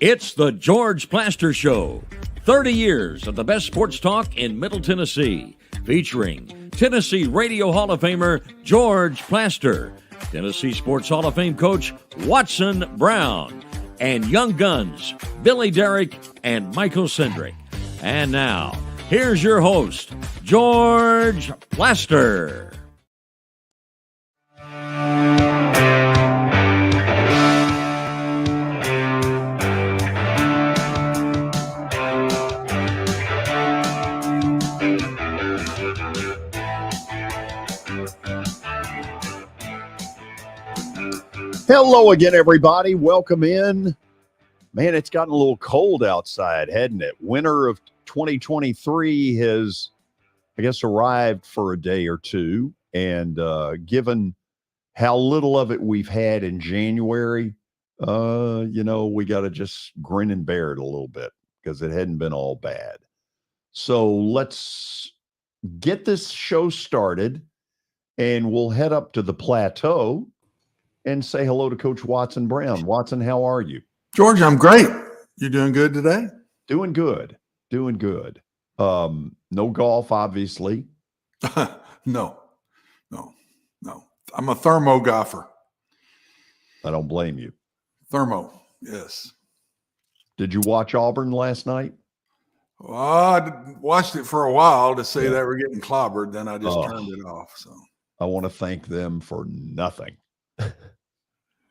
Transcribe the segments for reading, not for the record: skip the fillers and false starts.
It's the George Plaster Show. 30 years of the best sports talk in Middle Tennessee, featuring Tennessee Radio Hall of Famer George Plaster, Tennessee Sports Hall of Fame coach Watson Brown, and young guns Billy Derrick and Michael Cindric. And now, here's your host, George Plaster. Hello again, everybody. Welcome in. Man, it's gotten a little cold outside, hadn't it? Winter of 2023 has, I guess, arrived for a day or two. And given how little of it we've had in January, we got to just grin and bear it a little bit because it hadn't been all bad. So let's get this show started, and we'll head up to the plateau and say hello to Coach Watson Brown. Watson, how are you? George, I'm great. You doing good today? Doing good. No golf, obviously. No. I'm a thermo golfer. I don't blame you. Thermo, yes. Did you watch Auburn last night? Well, I watched it for a while to see they were getting clobbered. Then I just turned it off. So I want to thank them for nothing.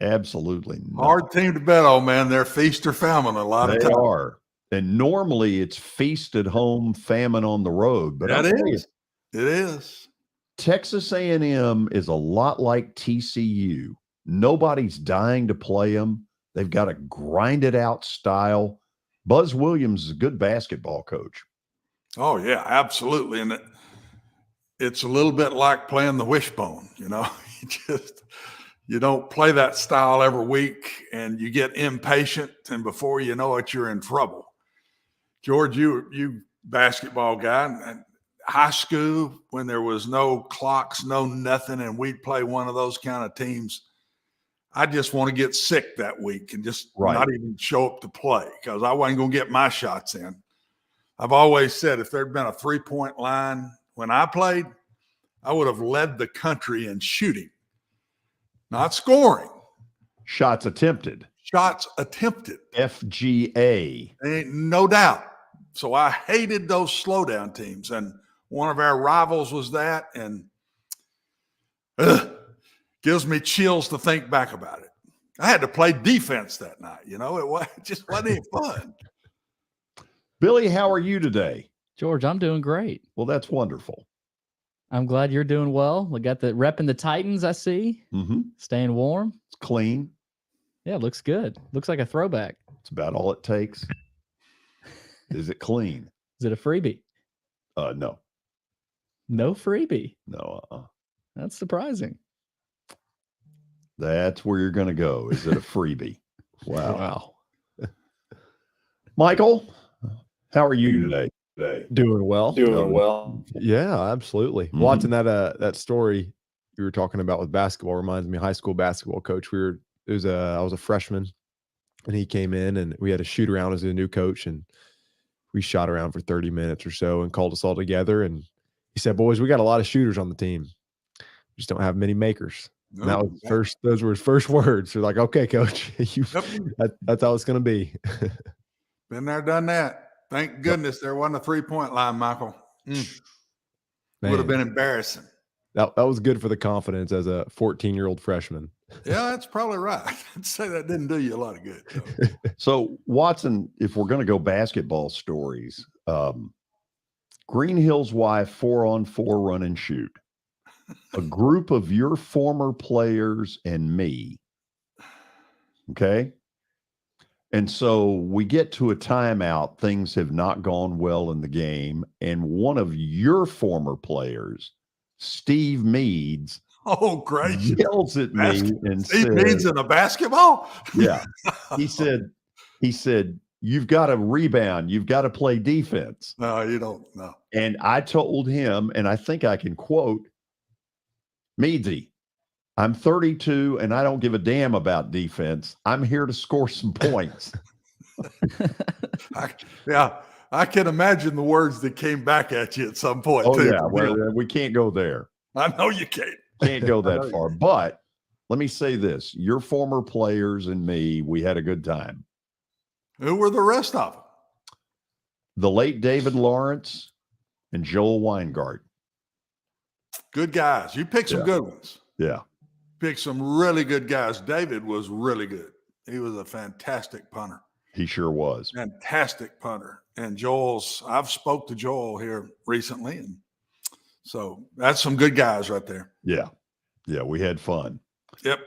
Absolutely nothing. Hard team to bet on, man. They're feast or famine a lot of times. They are. And normally it's feast at home, famine on the road. But it is. Texas A&M is a lot like TCU. Nobody's dying to play them. They've got a grind-it out style. Buzz Williams is a good basketball coach. Oh, yeah, absolutely. And it's a little bit like playing the wishbone, You don't play that style every week, and you get impatient, and before you know it, you're in trouble. George, you basketball guy, high school, when there was no clocks, no nothing, and we'd play one of those kind of teams, I just want to get sick that week and just not even show up to play because I wasn't going to get my shots in. I've always said if there'd been a three-point line when I played, I would have led the country in shooting. Not scoring. Shots attempted. FGA. Ain't no doubt. So I hated those slowdown teams. And one of our rivals was that. And gives me chills to think back about it. I had to play defense that night. It just wasn't any fun. Billy, how are you today? George, I'm doing great. Well, that's wonderful. I'm glad you're doing well. We got the repping the Titans, I see. Mm-hmm. Staying warm. It's clean. Yeah, it looks good. Looks like a throwback. It's about all it takes. Is it clean? Is it a freebie? No. No freebie? No. That's surprising. That's where you're going to go. Is it a freebie? Wow. Michael, how are you today? Doing well. Yeah, absolutely. Mm-hmm. Watching that story you were talking about with basketball reminds me of high school basketball coach. I was a freshman and he came in and we had a shoot around as a new coach and we shot around for 30 minutes or so and called us all together. And he said, boys, we got a lot of shooters on the team. We just don't have many makers. No, and that was those were his first words. They're like, okay, coach, that's how it's going to be. Been there, done that. Thank goodness there wasn't a three-point line, Michael. Would have been embarrassing. That was good for the confidence as a 14-year-old freshman. Yeah, that's probably right. I'd say that didn't do you a lot of good. So, Watson, if we're going to go basketball stories, Green Hill's wife 4-on-4 run and shoot. A group of your former players and me. Okay? And so we get to a timeout. Things have not gone well in the game. And one of your former players, Steve Meads, great, yells at me and Steve says, Meads in a basketball? Yeah. He said, you've got to rebound. You've got to play defense. No, you don't. No. And I told him, and I think I can quote, Meadsy, I'm 32 and I don't give a damn about defense. I'm here to score some points. I can imagine the words that came back at you at some point. Oh, too. yeah. Well, we can't go there. I know you can't. Can't go that far. But let me say this. Your former players and me, we had a good time. Who were the rest of them? The late David Lawrence and Joel Weingart. Good guys. You picked some good ones. Yeah. Picked some really good guys. David was really good. He was a fantastic punter. He sure was. Fantastic punter. And I've spoke to Joel here recently. And so that's some good guys right there. Yeah. Yeah. We had fun. Yep.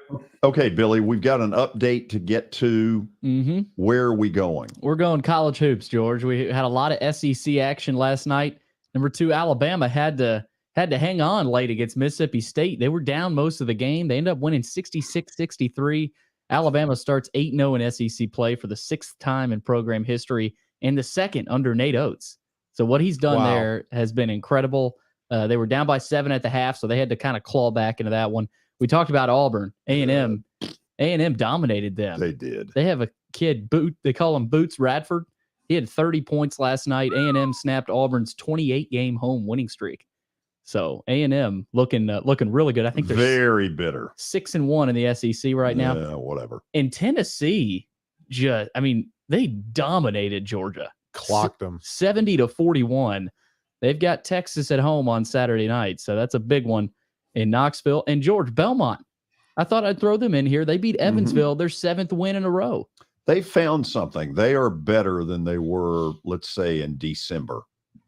Okay, Billy, we've got an update to get to. Mm-hmm. Where are we going? We're going college hoops, George. We had a lot of SEC action last night. Number 2, Alabama had to hang on late against Mississippi State. They were down most of the game. They ended up winning 66-63. Alabama starts 8-0 in SEC play for the 6th time in program history and the 2nd under Nate Oates. So what he's done there has been incredible. They were down by 7 at the half, so they had to kind of claw back into that one. We talked about Auburn. A&M dominated them. They did. They have a kid, they call him Boots Radford. He had 30 points last night. A&M snapped Auburn's 28-game home winning streak. So A&M looking really good. I think they're very bitter. 6-1 in the SEC right now. Yeah, whatever. In Tennessee, they dominated Georgia. Clocked them 70-41. They've got Texas at home on Saturday night, so that's a big one in Knoxville. And George, Belmont, I thought I'd throw them in here. They beat Evansville, their 7th win in a row. They found something. They are better than they were, let's say, in December.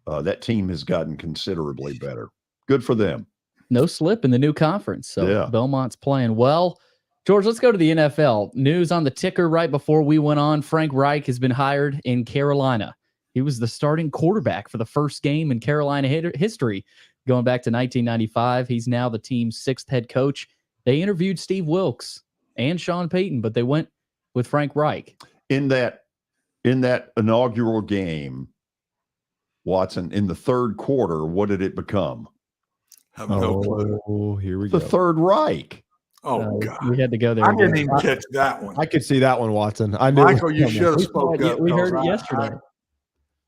That team has gotten considerably better. Good for them. No slip in the new conference. So yeah. Belmont's playing well. George, let's go to the NFL. News on the ticker right before we went on. Frank Reich has been hired in Carolina. He was the starting quarterback for the first game in Carolina history going back to 1995. He's now the team's 6th head coach. They interviewed Steve Wilkes and Sean Payton, but they went with Frank Reich. In that inaugural game, Watson, in the 3rd quarter, what did it become? Have no clue. Here we go. The Third Reich. Oh, God. We had to go there. I didn't even catch that one. I could see that one, Watson. I knew. Michael, you should have spoke up. We heard it yesterday.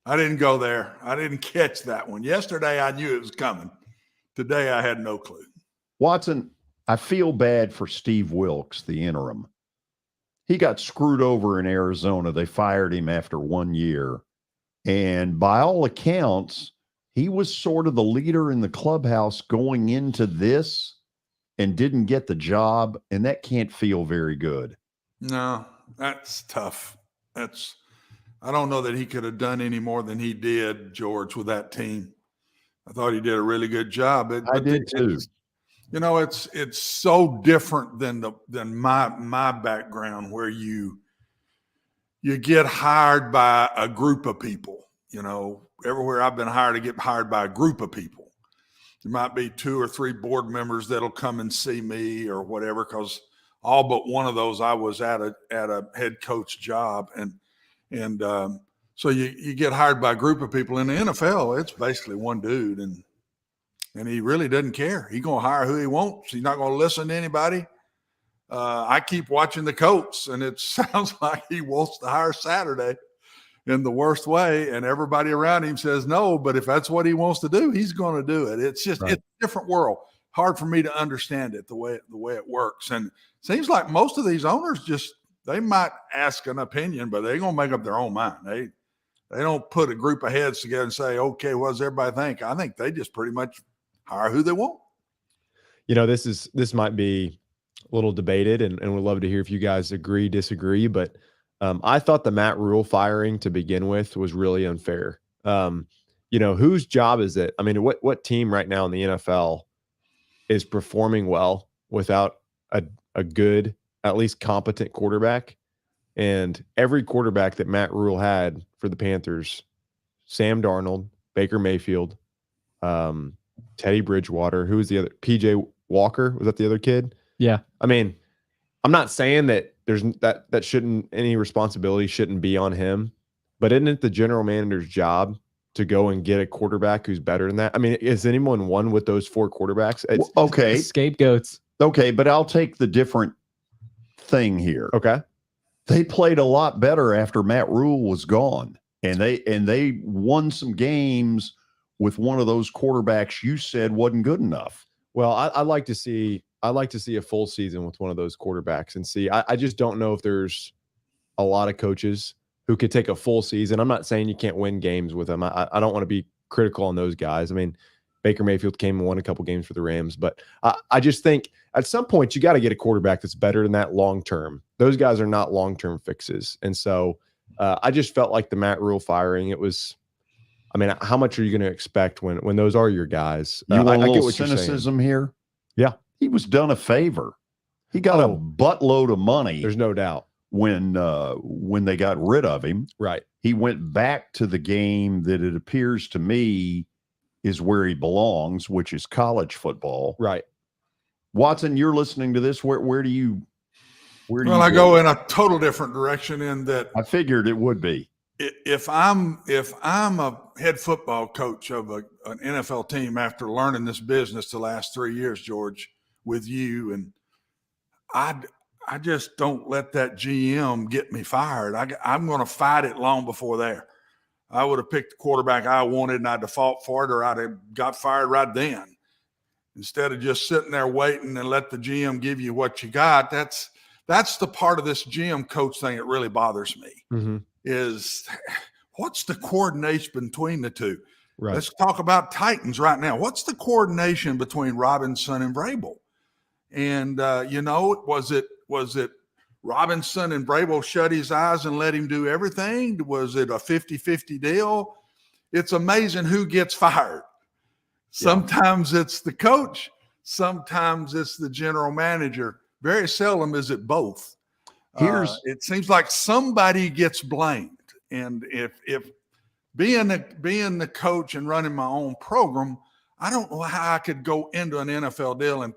I didn't go there. I didn't catch that one. Yesterday, I knew it was coming. Today, I had no clue. Watson, I feel bad for Steve Wilkes, the interim. He got screwed over in Arizona. They fired him after 1 year. And by all accounts, he was sort of the leader in the clubhouse going into this and didn't get the job. And that can't feel very good. No, that's tough. I don't know that he could have done any more than he did, George, with that team. I thought he did a really good job. I did too. It's so different than my background, where you get hired by a group of people. Everywhere I've been hired, I get hired by a group of people. There might be 2 or 3 board members that'll come and see me or whatever, because all but one of those I was at a head coach job, and so you get hired by a group of people. In the NFL, it's basically one dude, and he really doesn't care. He's going to hire who he wants. He's not going to listen to anybody. I keep watching the Colts, and it sounds like he wants to hire Saturday in the worst way, and everybody around him says no, but if that's what he wants to do, he's going to do it. It's just It's a different world. Hard for me to understand it the way it works. And it seems like most of these owners they might ask an opinion, but they're going to make up their own mind. They don't put a group of heads together and say, okay, what does everybody think? I think they just pretty much hire who they want. This might be a little debated, and we'd love to hear if you guys agree, disagree, but I thought the Matt Rule firing to begin with was really unfair. Whose job is it? I mean, what team right now in the NFL is performing well without a good, at least competent quarterback? And every quarterback that Matt Rule had for the Panthers, Sam Darnold, Baker Mayfield, Teddy Bridgewater, who was the other? PJ Walker, was that the other kid? Yeah. I mean, I'm not saying that there's that shouldn't, any responsibility shouldn't be on him, but isn't it the general manager's job to go and get a quarterback who's better than that? I mean, is anyone won with those 4 quarterbacks? Okay. Scapegoats. Okay, but I'll take the different thing here. Okay. They played a lot better after Matt Rule was gone, and they won some games with one of those quarterbacks you said wasn't good enough. Well, I'd like to see a full season with one of those quarterbacks and see. I just don't know if there's a lot of coaches who could take a full season. I'm not saying you can't win games with them. I don't want to be critical on those guys. I mean, Baker Mayfield came and won a couple games for the Rams, but I just think at some point you got to get a quarterback that's better than that long term. Those guys are not long term fixes, and so I just felt like the Matt Rule firing. It was, I mean, how much are you going to expect when those are your guys? You want a I get little what you're cynicism here? Yeah, he was done a favor. He got a buttload of money. There's no doubt. When they got rid of him, right? He went back to the game that it appears to me is where he belongs, which is college football. Right. Watson, you're listening to this. Where do you Well, I go in a total different direction in that I figured it would be. if I'm a head football coach of an NFL team after learning this business the last 3 years, George, with you, and I just don't let that GM get me fired. I'm going to fight it long before there. I would have picked the quarterback I wanted and I default for it, or I'd have got fired right then. Instead of just sitting there waiting and let the GM give you what you got. That's the part of this GM coach thing that really bothers me. Mm-hmm. Is what's the coordination between the two? Right. Let's talk about Titans right now. What's the coordination between Robinson and Vrabel? And was it Robinson and Vrabel shut his eyes and let him do everything? Was it a 50-50 deal? It's amazing who gets fired. Sometimes it's the coach. Sometimes it's the general manager. Very seldom is it both. It seems like somebody gets blamed. And if being the coach and running my own program, I don't know how I could go into an NFL deal and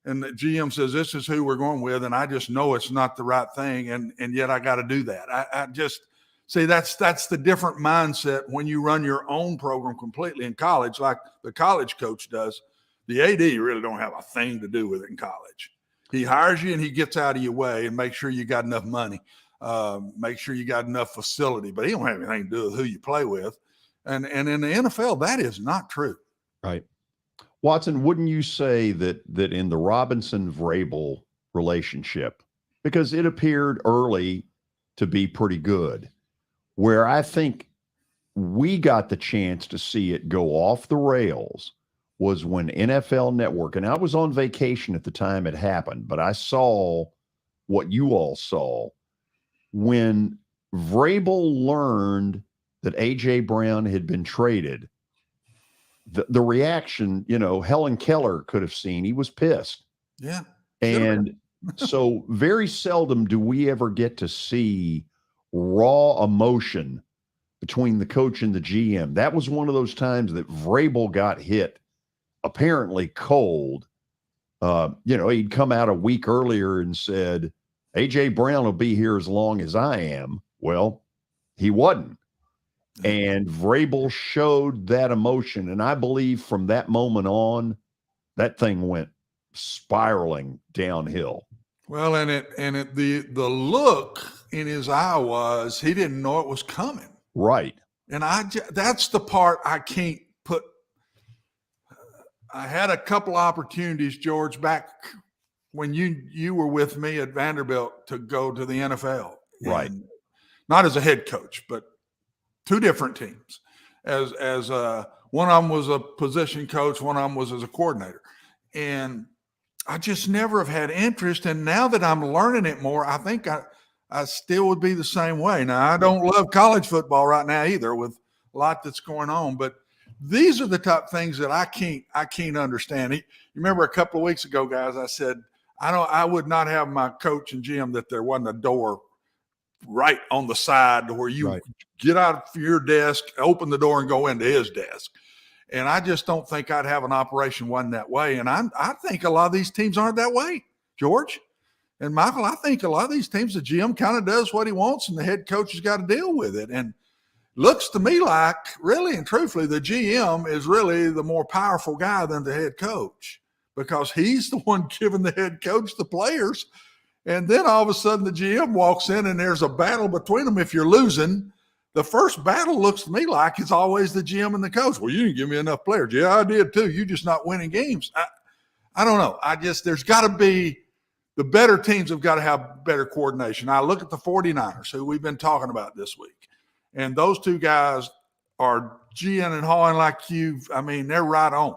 the GM says, this is who we're going with, and I just know it's not the right thing, and yet I got to do that. I just see that's the different mindset when you run your own program completely in college, like the college coach does. The AD really don't have a thing to do with it in college. He hires you and he gets out of your way and makes sure you got enough money, make sure you got enough facility, but he don't have anything to do with who you play with. And in the NFL, that is not true. Right. Watson, wouldn't you say that in the Robinson-Vrabel relationship, because it appeared early to be pretty good, where I think we got the chance to see it go off the rails was when NFL Network, and I was on vacation at the time it happened, but I saw what you all saw when Vrabel learned that A.J. Brown had been traded. The reaction, Helen Keller could have seen. He was pissed. Yeah. And so very seldom do we ever get to see raw emotion between the coach and the GM. That was one of those times that Vrabel got hit apparently cold. He'd come out a week earlier and said, A.J. Brown will be here as long as I am. Well, he wasn't. And Vrabel showed that emotion. And I believe from that moment on, that thing went spiraling downhill. Well, the look in his eye was he didn't know it was coming. Right. And that's the part I can't put. I had a couple opportunities, George, back when you were with me at Vanderbilt to go to the NFL. Right. Not as a head coach, but two different teams. As one of them was a position coach, one of them was as a coordinator. And I just never have had interest. And now that I'm learning it more, I think I still would be the same way. Now, I don't love college football right now either with a lot that's going on, but these are the top things that I can't understand. You remember a couple of weeks ago, guys, I said, I would not have my coach and GM that there wasn't a door right on the side where you get out of your desk, open the door and go into his desk. And I just don't think I'd have an operation one that way. And I think a lot of these teams aren't that way, George. And Michael, I think a lot of these teams, the GM kind of does what he wants, and the head coach has got to deal with it. And looks to me like, really and truthfully, the GM is really the more powerful guy than the head coach, because he's the one giving the head coach the players. And then all of a sudden the GM walks in and there's a battle between them. If you're losing, the first battle looks to me like it's always the GM and the coach. Well, you didn't give me enough players. Yeah, I did too. You're just not winning games. I don't know. There's got to be, the better teams have got to have better coordination. I look at the 49ers, who we've been talking about this week, and those two guys are G-ing and hawing like they're right on.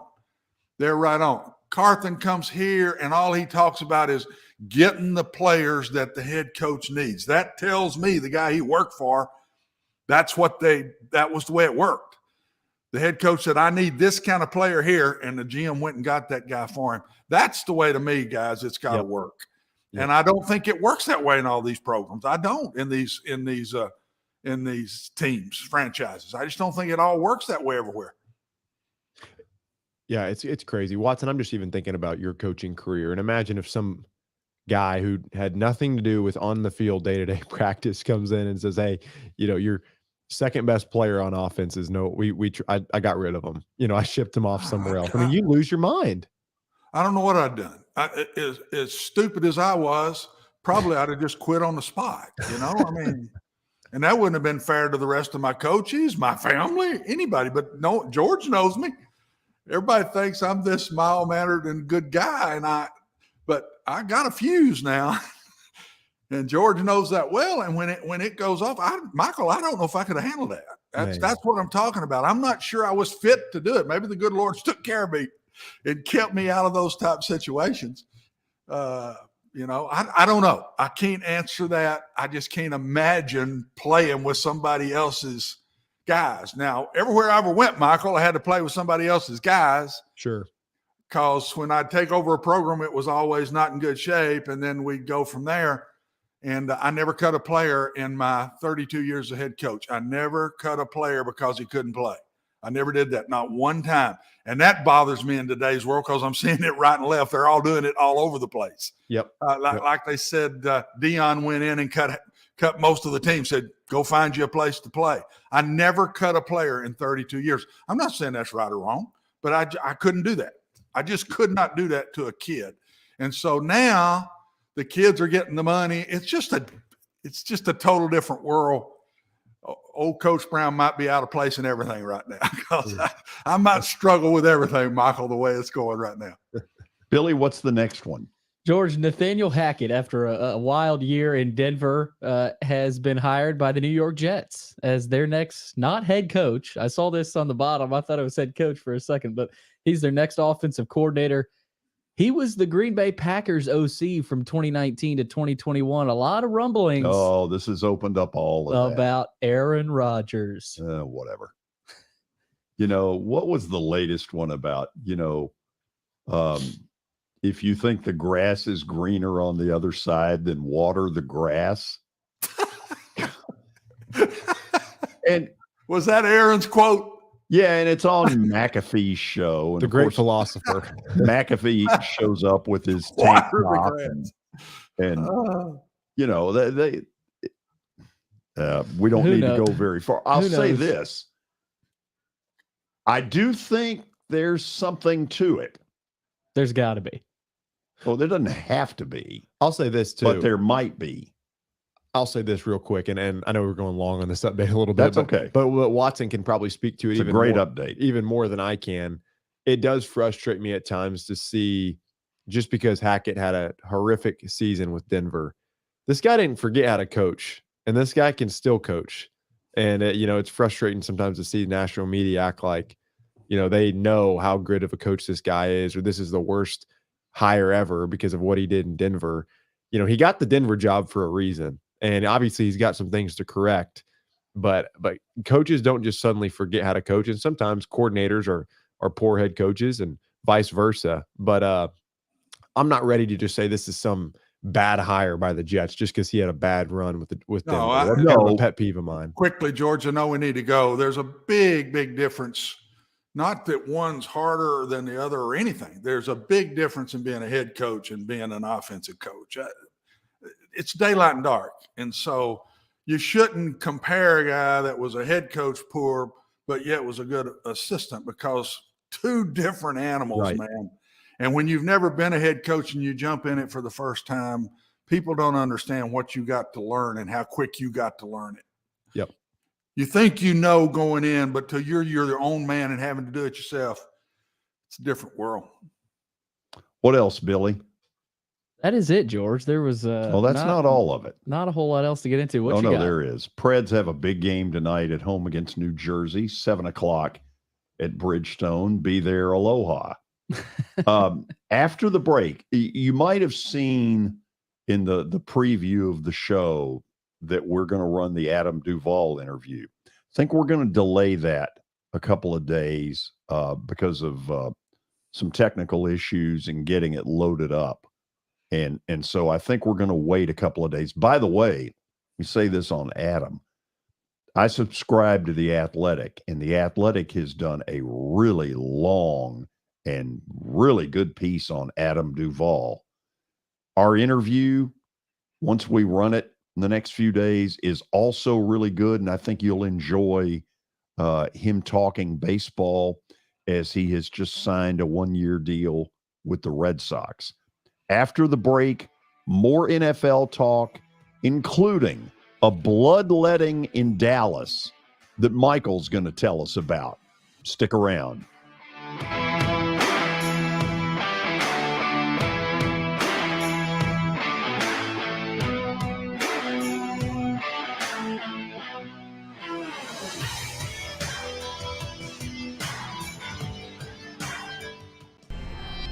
They're right on. Carthen comes here, and all he talks about is getting the players that the head coach needs. That tells me the guy he worked for, that was the way it worked. The head coach said, I need this kind of player here, and the GM went and got that guy for him. That's the way, to me, guys, it's got to work. Yep. And I don't think it works that way in all these programs. I don't in these teams, franchises. I just don't think it all works that way everywhere. Yeah, it's crazy. Watson, I'm just even thinking about your coaching career, and imagine if some guy who had nothing to do with on the field day-to-day practice comes in and says, hey, your second best player on offense is I got rid of him. I shipped him off somewhere else. I mean, you lose your mind. I don't know what I'd done. As stupid as I was, probably I'd have just quit on the spot, and that wouldn't have been fair to the rest of my coaches, my family, anybody. But no, George knows me. Everybody thinks I'm this mild-mannered and good guy, but I got a fuse now. And George knows that well. And when it goes off, Michael, I don't know if I could have handled that. That's what I'm talking about. I'm not sure I was fit to do it. Maybe the good Lord took care of me and kept me out of those type situations. I don't know. I can't answer that. I just can't imagine playing with somebody else's guys. Now, everywhere I ever went, Michael, I had to play with somebody else's guys. Sure. Because when I'd take over a program, it was always not in good shape, and then we'd go from there. And I never cut a player in my 32 years as head coach. I never cut a player because he couldn't play. I never did that, not one time. And that bothers me in today's world because I'm seeing it right and left. They're all doing it all over the place. Yep. Like they said, Dion went in and cut most of the team, said, go find you a place to play. I never cut a player in 32 years. I'm not saying that's right or wrong, but I couldn't do that. I just could not do that to a kid. And so now the kids are getting the money. It's just a total different world. Old Coach Brown might be out of place in everything right now because I might struggle with everything, Michael, the way it's going right now. Billy, what's the next one? George, Nathaniel Hackett, after a wild year in Denver, has been hired by the New York Jets as their next, not head coach. I saw this on the bottom. I thought it was head coach for a second, but he's their next offensive coordinator. He was the Green Bay Packers OC from 2019 to 2021. A lot of rumblings. Oh, this has opened up all of about Aaron Rodgers. Whatever. What was the latest one about, if you think the grass is greener on the other side, then water the grass. And was that Aaron's quote? Yeah, and it's on McAfee's show. And the great philosopher. McAfee shows up with his tank top. And we don't need to go very far. I'll say this. I do think there's something to it. There's got to be. Well, there doesn't have to be. I'll say this too. But there might be. I'll say this real quick, and I know we're going long on this update a little bit. That's okay. But Watson can probably speak to it. It's a great update. Even more than I can. It does frustrate me at times to see, just because Hackett had a horrific season with Denver, this guy didn't forget how to coach, and this guy can still coach. And it's frustrating sometimes to see national media act like, they know how good of a coach this guy is, or this is the worst hire ever because of what he did in Denver. He got the Denver job for a reason. And obviously he's got some things to correct, but coaches don't just suddenly forget how to coach. And sometimes coordinators are poor head coaches and vice versa. But I'm not ready to just say this is some bad hire by the Jets just because he had a bad run with Denver. That's kind of a pet peeve of mine. Quickly, George, I know we need to go. There's a big, big difference. Not that one's harder than the other or anything. There's a big difference in being a head coach and being an offensive coach. it's daylight and dark. And so you shouldn't compare a guy that was a head coach poor, but yet was a good assistant, because two different animals, Right. man. And when you've never been a head coach and you jump in it for the first time, people don't understand what you got to learn and how quick you got to learn it. Yep. You think you know going in, but till you're your own man and having to do it yourself, it's a different world. What else, Billy? That is it, George. There was Well, that's not all of it. Not a whole lot else to get into. What you no, got? there is. Preds have a big game tonight at home against New Jersey, 7:00 at Bridgestone. Be there, aloha. After the break, you might have seen in the preview of the show that we're going to run the Adam Duvall interview. I think we're going to delay that a couple of days because of some technical issues and getting it loaded up. And so I think we're going to wait a couple of days. By the way, let me say this on Adam. I subscribe to The Athletic, and The Athletic has done a really long and really good piece on Adam Duvall. Our interview, once we run it in the next few days, is also really good, and I think you'll enjoy him talking baseball, as he has just signed a one-year deal with the Red Sox. After the break, more NFL talk, including a bloodletting in Dallas that Michael's going to tell us about. Stick around.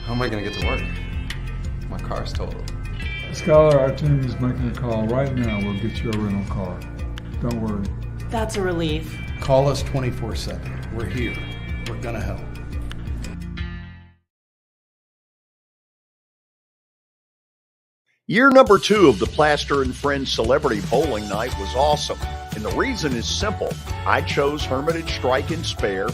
How am I going to get to work? My car's totaled. Skylar, our team is making a call right now. We'll get you a rental car. Don't worry. That's a relief. Call us 24/7. We're here. We're going to help. Year number 2 of the Plaster and Friends Celebrity Bowling Night was awesome. And the reason is simple. I chose Hermitage Strike and Spare.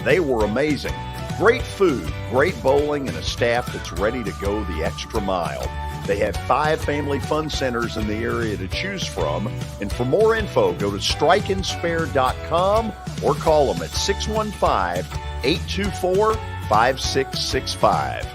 They were amazing. Great food, great bowling, and a staff that's ready to go the extra mile. They have 5 family fun centers in the area to choose from. And for more info, go to strikeandspare.com or call them at 615-824-5665.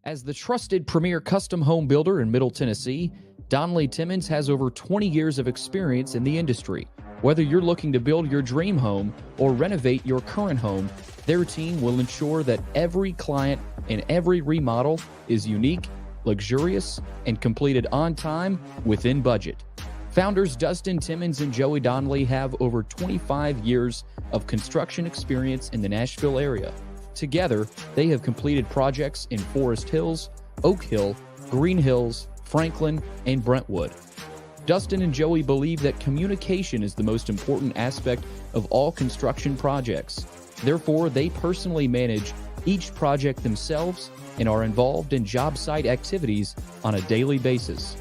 As the trusted premier custom home builder in Middle Tennessee, Donnelly Timmons has over 20 years of experience in the industry. Whether you're looking to build your dream home or renovate your current home, their team will ensure that every client and every remodel is unique, luxurious, and completed on time within budget. Founders Dustin Timmons and Joey Donnelly have over 25 years of construction experience in the Nashville area. Together, they have completed projects in Forest Hills, Oak Hill, Green Hills, Franklin, and Brentwood. Dustin and Joey believe that communication is the most important aspect of all construction projects. Therefore, they personally manage each project themselves and are involved in job site activities on a daily basis.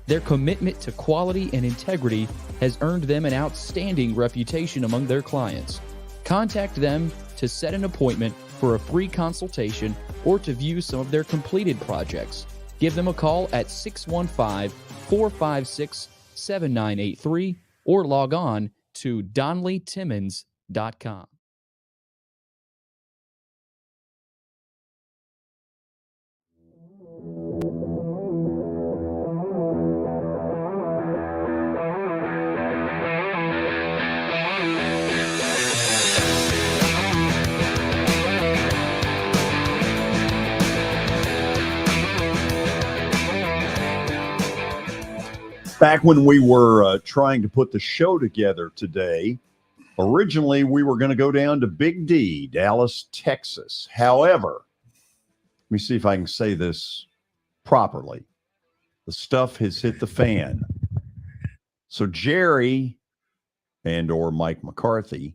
Their commitment to quality and integrity has earned them an outstanding reputation among their clients. Contact them to set an appointment for a free consultation or to view some of their completed projects. Give them a call at 615-456-7983 or log on to DonnellyTimmons.com. Back when we were trying to put the show together today, originally we were going to go down to Big D, Dallas, Texas. However, let me see if I can say this properly. The stuff has hit the fan. So Jerry and or Mike McCarthy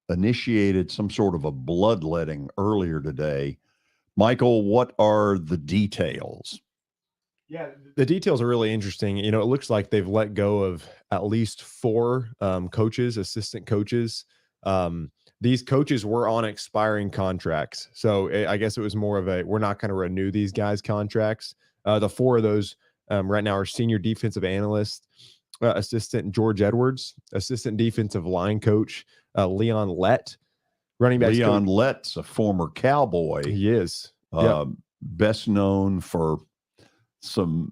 initiated some sort of a bloodletting earlier today. Michael, what are the details? Yeah, the details are really interesting. You know, it looks like they've let go of at least 4 coaches, assistant coaches. these coaches were on expiring contracts. So I guess it was more of a, we're not going to renew these guys' contracts. The 4 of those right now are senior defensive analyst, assistant George Edwards, assistant defensive line coach Leon Lett, running back Leon Lett's a former Cowboy. He is. Best known for some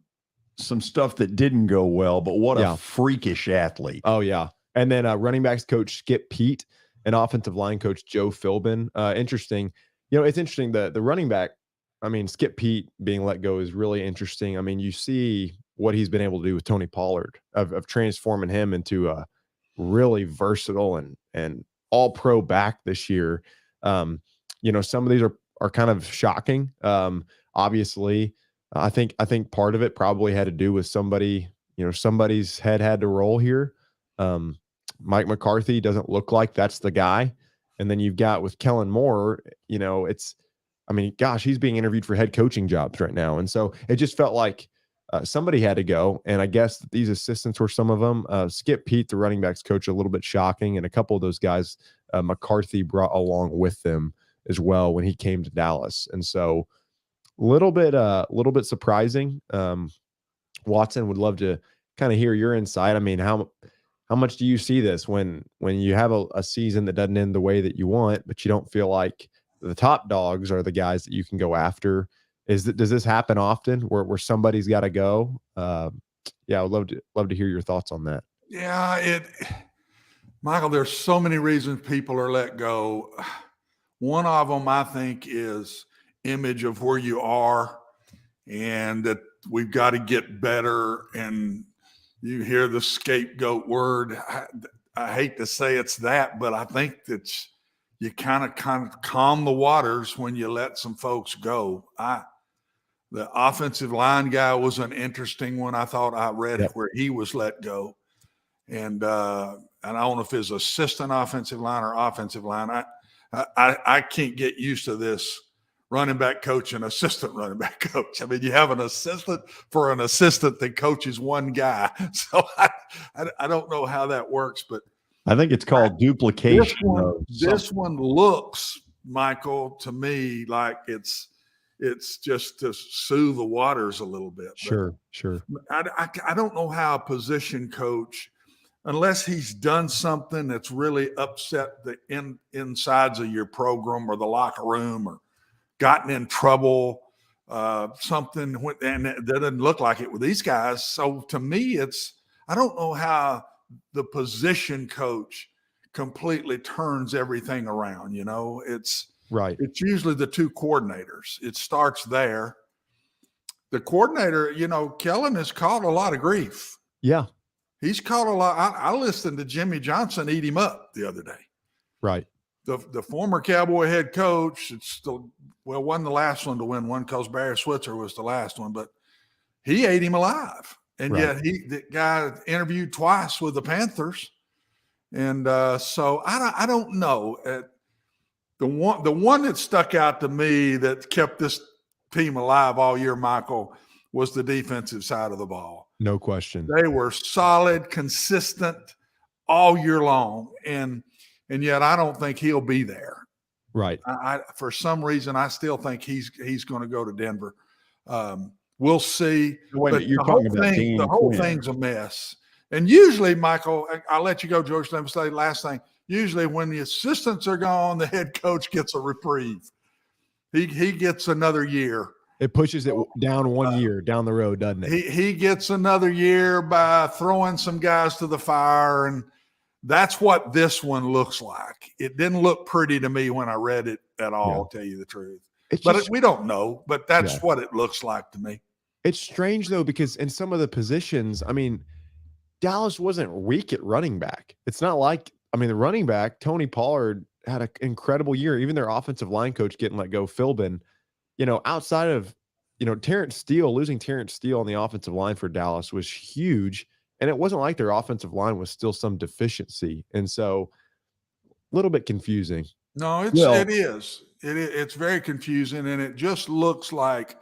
stuff that didn't go well, but what a freakish athlete. Oh, yeah. And then running backs coach Skip Pete and offensive line coach Joe Philbin. Interesting. It's interesting that the running back, Skip Pete being let go is really interesting. You see what he's been able to do with Tony Pollard of transforming him into a really versatile and all pro back this year. Some of these are kind of shocking. Obviously, I think part of it probably had to do with somebody's head had to roll here. Mike McCarthy doesn't look like that's the guy. And then you've got with Kellen Moore, he's being interviewed for head coaching jobs right now. And so it just felt like somebody had to go. And I guess these assistants were some of them. Skip Pete, the running backs coach, a little bit shocking. And a couple of those guys, McCarthy brought along with them as well when he came to Dallas. And so a little bit surprising. Watson, would love to kind of hear your insight. How much do you see this when you have a season that doesn't end the way that you want, but you don't feel like the top dogs are the guys that you can go after? Does this happen often where somebody's got to go? I would love to hear your thoughts on that. Yeah, Michael, there's so many reasons people are let go. One of them, I think, is image of where you are and that we've got to get better. And you hear the scapegoat word. I hate to say it's that, but I think that you kind of calm the waters when you let some folks go. The offensive line guy was an interesting one. I thought I read it where he was let go. And I don't know if it's assistant offensive line or offensive line. I can't get used to this running back coach and assistant running back coach. You have an assistant for an assistant that coaches one guy. So I don't know how that works, but I think it's called duplication. This one looks, Michael, to me like it's just to soothe the waters a little bit. Sure. I don't know how a position coach, unless he's done something that's really upset the insides of your program or the locker room or gotten in trouble, something, and that doesn't look like it with these guys. So to me, I don't know how the position coach completely turns everything around. It's usually the 2 coordinators. It starts there. The coordinator, Kellen has caught a lot of grief. Yeah. He's caught a lot. I listened to Jimmy Johnson eat him up the other day. Right. The former Cowboy head coach, wasn't the last one to win one because Barry Switzer was the last one, but he ate him alive. And yet the guy interviewed twice with the Panthers. And so I don't know. The one that stuck out to me that kept this team alive all year, Michael, was the defensive side of the ball. No question. They were solid, consistent all year long. And yet I don't think he'll be there. Right. For some reason, I still think he's going to go to Denver. We'll see. Wait, you're talking about the whole thing's a mess. And usually, Michael, I'll let you go, George. Let me say last thing. Usually when the assistants are gone, the head coach gets a reprieve. He gets another year. It pushes it down 1 year down the road, doesn't it? He gets another year by throwing some guys to the fire, and that's what this one looks like. It didn't look pretty to me when I read it at all, I'll tell you the truth. We don't know, but that's what it looks like to me. It's strange, though, because in some of the positions, Dallas wasn't weak at running back. It's not like, the running back, Tony Pollard, had an incredible year. Even their offensive line coach getting let go, Philbin, outside of, Terrence Steele, losing Terrence Steele on the offensive line for Dallas was huge. And it wasn't like their offensive line was still some deficiency. And so a little bit confusing. No, it is. It's very confusing. And it just looks like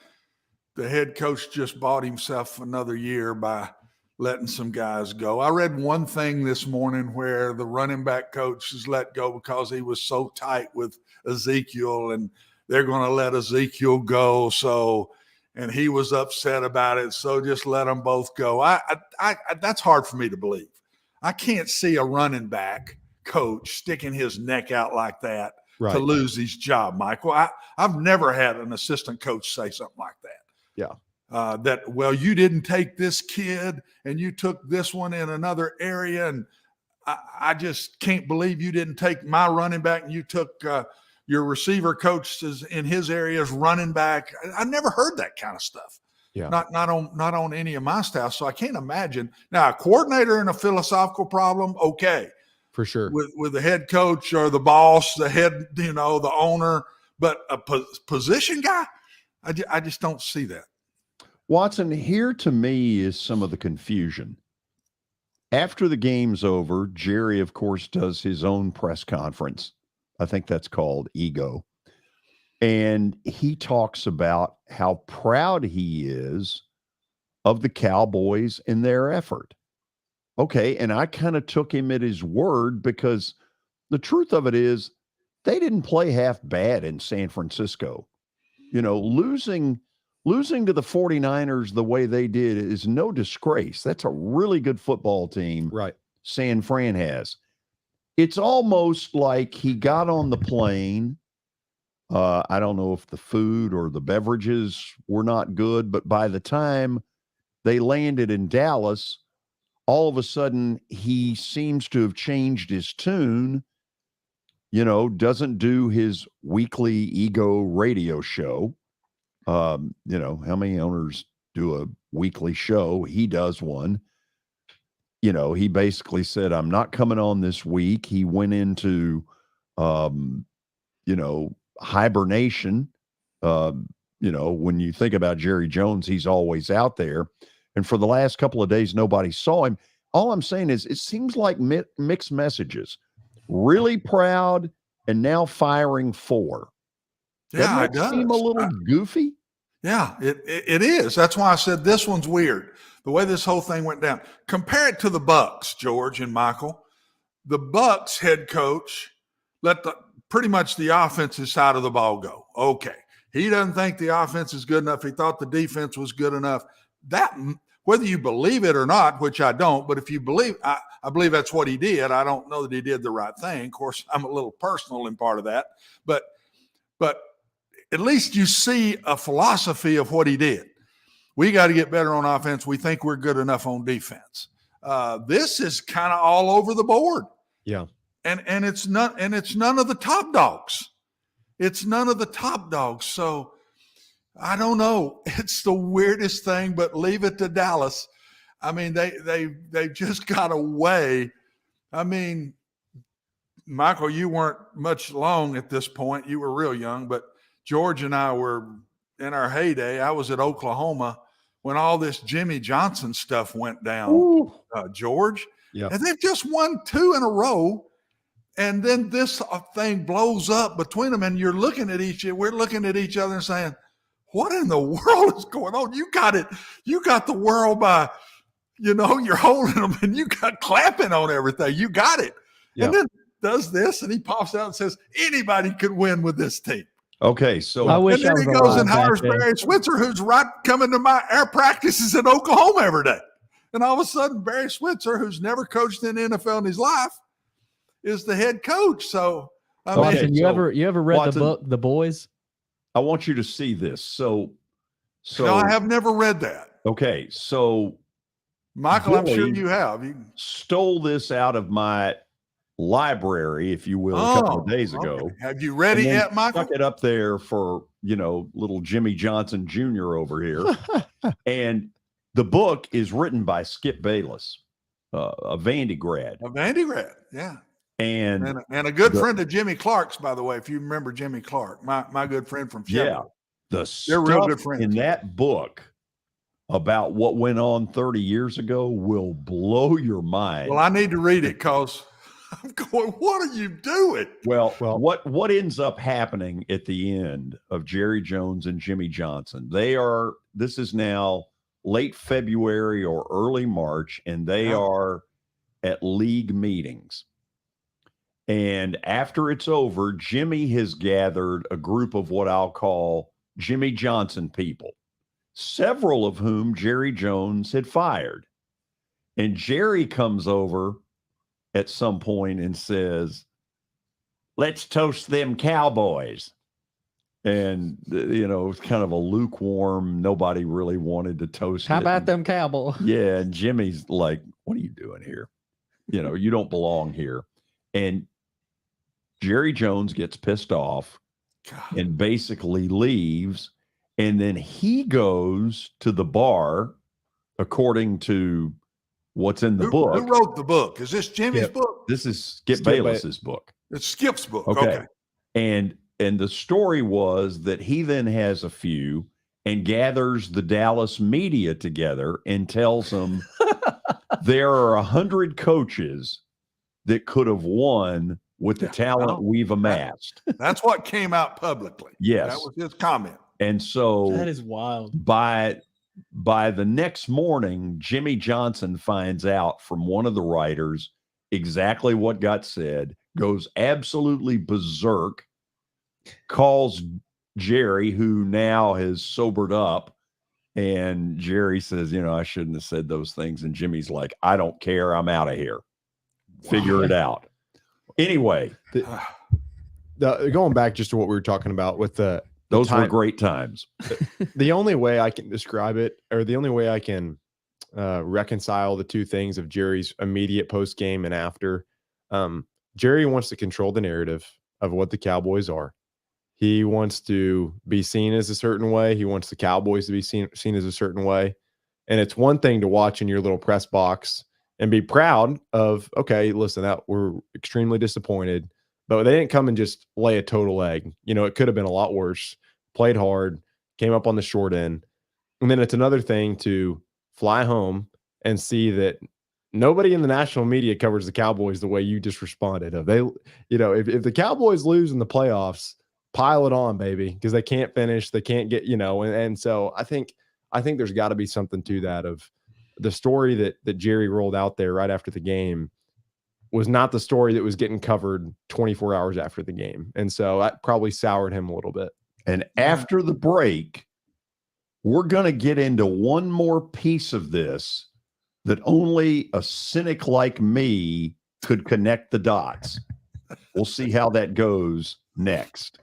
the head coach just bought himself another year by letting some guys go. I read one thing this morning where the running back coach is let go because he was so tight with Ezekiel, and they're going to let Ezekiel go. So, and he was upset about it. So just let them both go. I that's hard for me to believe. I can't see a running back coach sticking his neck out like that to lose his job, Michael. I've never had an assistant coach say something like that. Yeah. That, well, you didn't take this kid and you took this one in another area. And I just can't believe you didn't take my running back and you took your receiver coach in his areas running back. I never heard that kind of stuff. Yeah. Not on any of my staff. So I can't imagine. Now, a coordinator and a philosophical problem, okay. For sure. With the head coach or the boss, the head, the owner, but a position guy, I just don't see that. Watson, here to me is some of the confusion. After the game's over, Jerry, of course, does his own press conference. I think that's called Ego. And he talks about how proud he is of the Cowboys and their effort. Okay, and I kind of took him at his word because the truth of it is they didn't play half bad in San Francisco. Losing to the 49ers the way they did is no disgrace. That's a really good football team. Right. San Fran has. It's almost like he got on the plane. I don't know if the food or the beverages were not good, but by the time they landed in Dallas, all of a sudden he seems to have changed his tune, doesn't do his weekly Ego radio show. How many owners do a weekly show? He does one. He basically said, I'm not coming on this week. He went into, hibernation. When you think about Jerry Jones, he's always out there. And for the last couple of days, nobody saw him. All I'm saying is it seems like mixed messages. Really proud and now firing four. Yeah, it does. Seem a little goofy? Yeah, it is. That's why I said this one's weird. The way this whole thing went down. Compare it to the Bucs, George and Michael. The Bucs head coach let pretty much the offensive side of the ball go. Okay. He doesn't think the offense is good enough. He thought the defense was good enough. That, whether you believe it or not, which I don't, but if you believe, I believe that's what he did. I don't know that he did the right thing. Of course, I'm a little personal in part of that, but at least you see a philosophy of what he did. We got to get better on offense. We think we're good enough on defense. This is kind of all over the board. Yeah. And it's none of the top dogs. It's none of the top dogs. So I don't know. It's the weirdest thing, but leave it to Dallas. I mean, they just got away. I mean, Michael, you weren't much long at this point. You were real young, but George and I were in our heyday. I was at Oklahoma when all this Jimmy Johnson stuff went down, George. Yeah. And they've just won 2 in a row. And then this thing blows up between them. And we're looking at each other and saying, what in the world is going on? You got it. You got the world by, you're holding them and you got clapping on everything. You got it. Yeah. And then does this and he pops out and says, anybody could win with this team. Okay, so I wish and then he goes and hires Barry Switzer, who's coming to my air practices in Oklahoma every day. And all of a sudden, Barry Switzer, who's never coached in the NFL in his life, is the head coach. So, Watson, you ever read Watson, the book The Boys? I want you to see this. So no, I have never read that. Okay, so Michael, I'm sure Billy you have. stole this out of my library, if you will, a couple of days ago. Okay. Have you read it yet, Michael? Stuck it up there for, little Jimmy Johnson Jr. over here. And the book is written by Skip Bayless, a Vandy grad. A Vandy grad, yeah. And a good friend of Jimmy Clark's, by the way, if you remember Jimmy Clark, my good friend from Chevy. Yeah. They're stuff real good friends. in that book about what went on 30 years ago will blow your mind. Well, I need to read it because I'm going, what are you doing? Well, what ends up happening at the end of Jerry Jones and Jimmy Johnson? This is now late February or early March, and they are at league meetings. And after it's over, Jimmy has gathered a group of what I'll call Jimmy Johnson people, several of whom Jerry Jones had fired. And Jerry comes over at some point and says, let's toast them Cowboys. And, it's kind of a lukewarm, nobody really wanted to toast How it. about them Cowboys? Yeah, and Jimmy's like, what are you doing here? You don't belong here. And Jerry Jones gets pissed off and basically leaves. And then he goes to the bar, according to what's in the book. Who wrote the book? Is this Jimmy's book? This is Skip Bayless's book. It's Skip's book. Okay. And the story was that he then has a few and gathers the Dallas media together and tells them there are 100 coaches that could have won with the talent we've amassed. That's what came out publicly. Yes. That was his comment. And so That is wild. By the next morning, Jimmy Johnson finds out from one of the writers exactly what got said, goes absolutely berserk, calls Jerry, who now has sobered up, and Jerry says, I shouldn't have said those things. And Jimmy's like, I don't care. I'm out of here. Figure it out. Anyway, going back just to what we were talking about with those were great times. The only way I can describe it, or the only way I can reconcile the two things of Jerry's immediate post game and after, Jerry wants to control the narrative of what the Cowboys are. He wants to be seen as a certain way. He wants the Cowboys to be seen as a certain way. And it's one thing to watch in your little press box and be proud of, okay, listen, that we're extremely disappointed, but they didn't come and just lay a total egg. It could have been a lot worse. Played hard, came up on the short end. And then it's another thing to fly home and see that nobody in the national media covers the Cowboys the way you just responded. If the Cowboys lose in the playoffs, pile it on, baby, because they can't finish, they can't get, and so I think there's got to be something to that of the story that Jerry rolled out there right after the game was not the story that was getting covered 24 hours after the game. And so that probably soured him a little bit. And after the break, we're going to get into one more piece of this that only a cynic like me could connect the dots. We'll see how that goes next.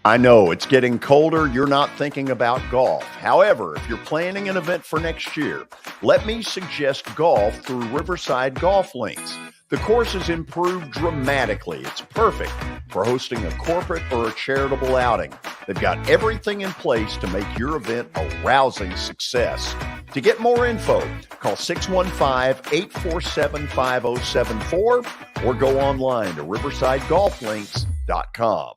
I know it's getting colder. You're not thinking about golf. However, if you're planning an event for next year, let me suggest golf through Riverside Golf Links. The course has improved dramatically. It's perfect for hosting a corporate or a charitable outing. They've got everything in place to make your event a rousing success. To get more info, call 615-847-5074 or go online to riversidegolflinks.com.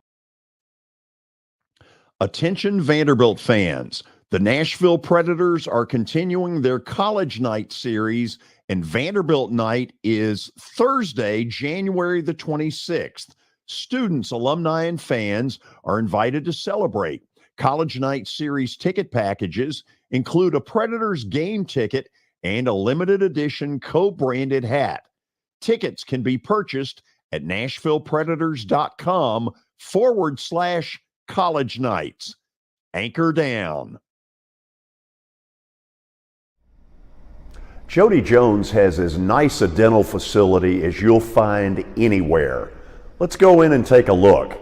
Attention Vanderbilt fans, the Nashville Predators are continuing their College Night series, and Vanderbilt Night is Thursday, January the 26th. Students, alumni, and fans are invited to celebrate. College Night series ticket packages include a Predators game ticket and a limited edition co-branded hat. Tickets can be purchased at NashvillePredators.com/College Nights. Anchor down. Jody Jones has as nice a dental facility as you'll find anywhere. Let's go in and take a look.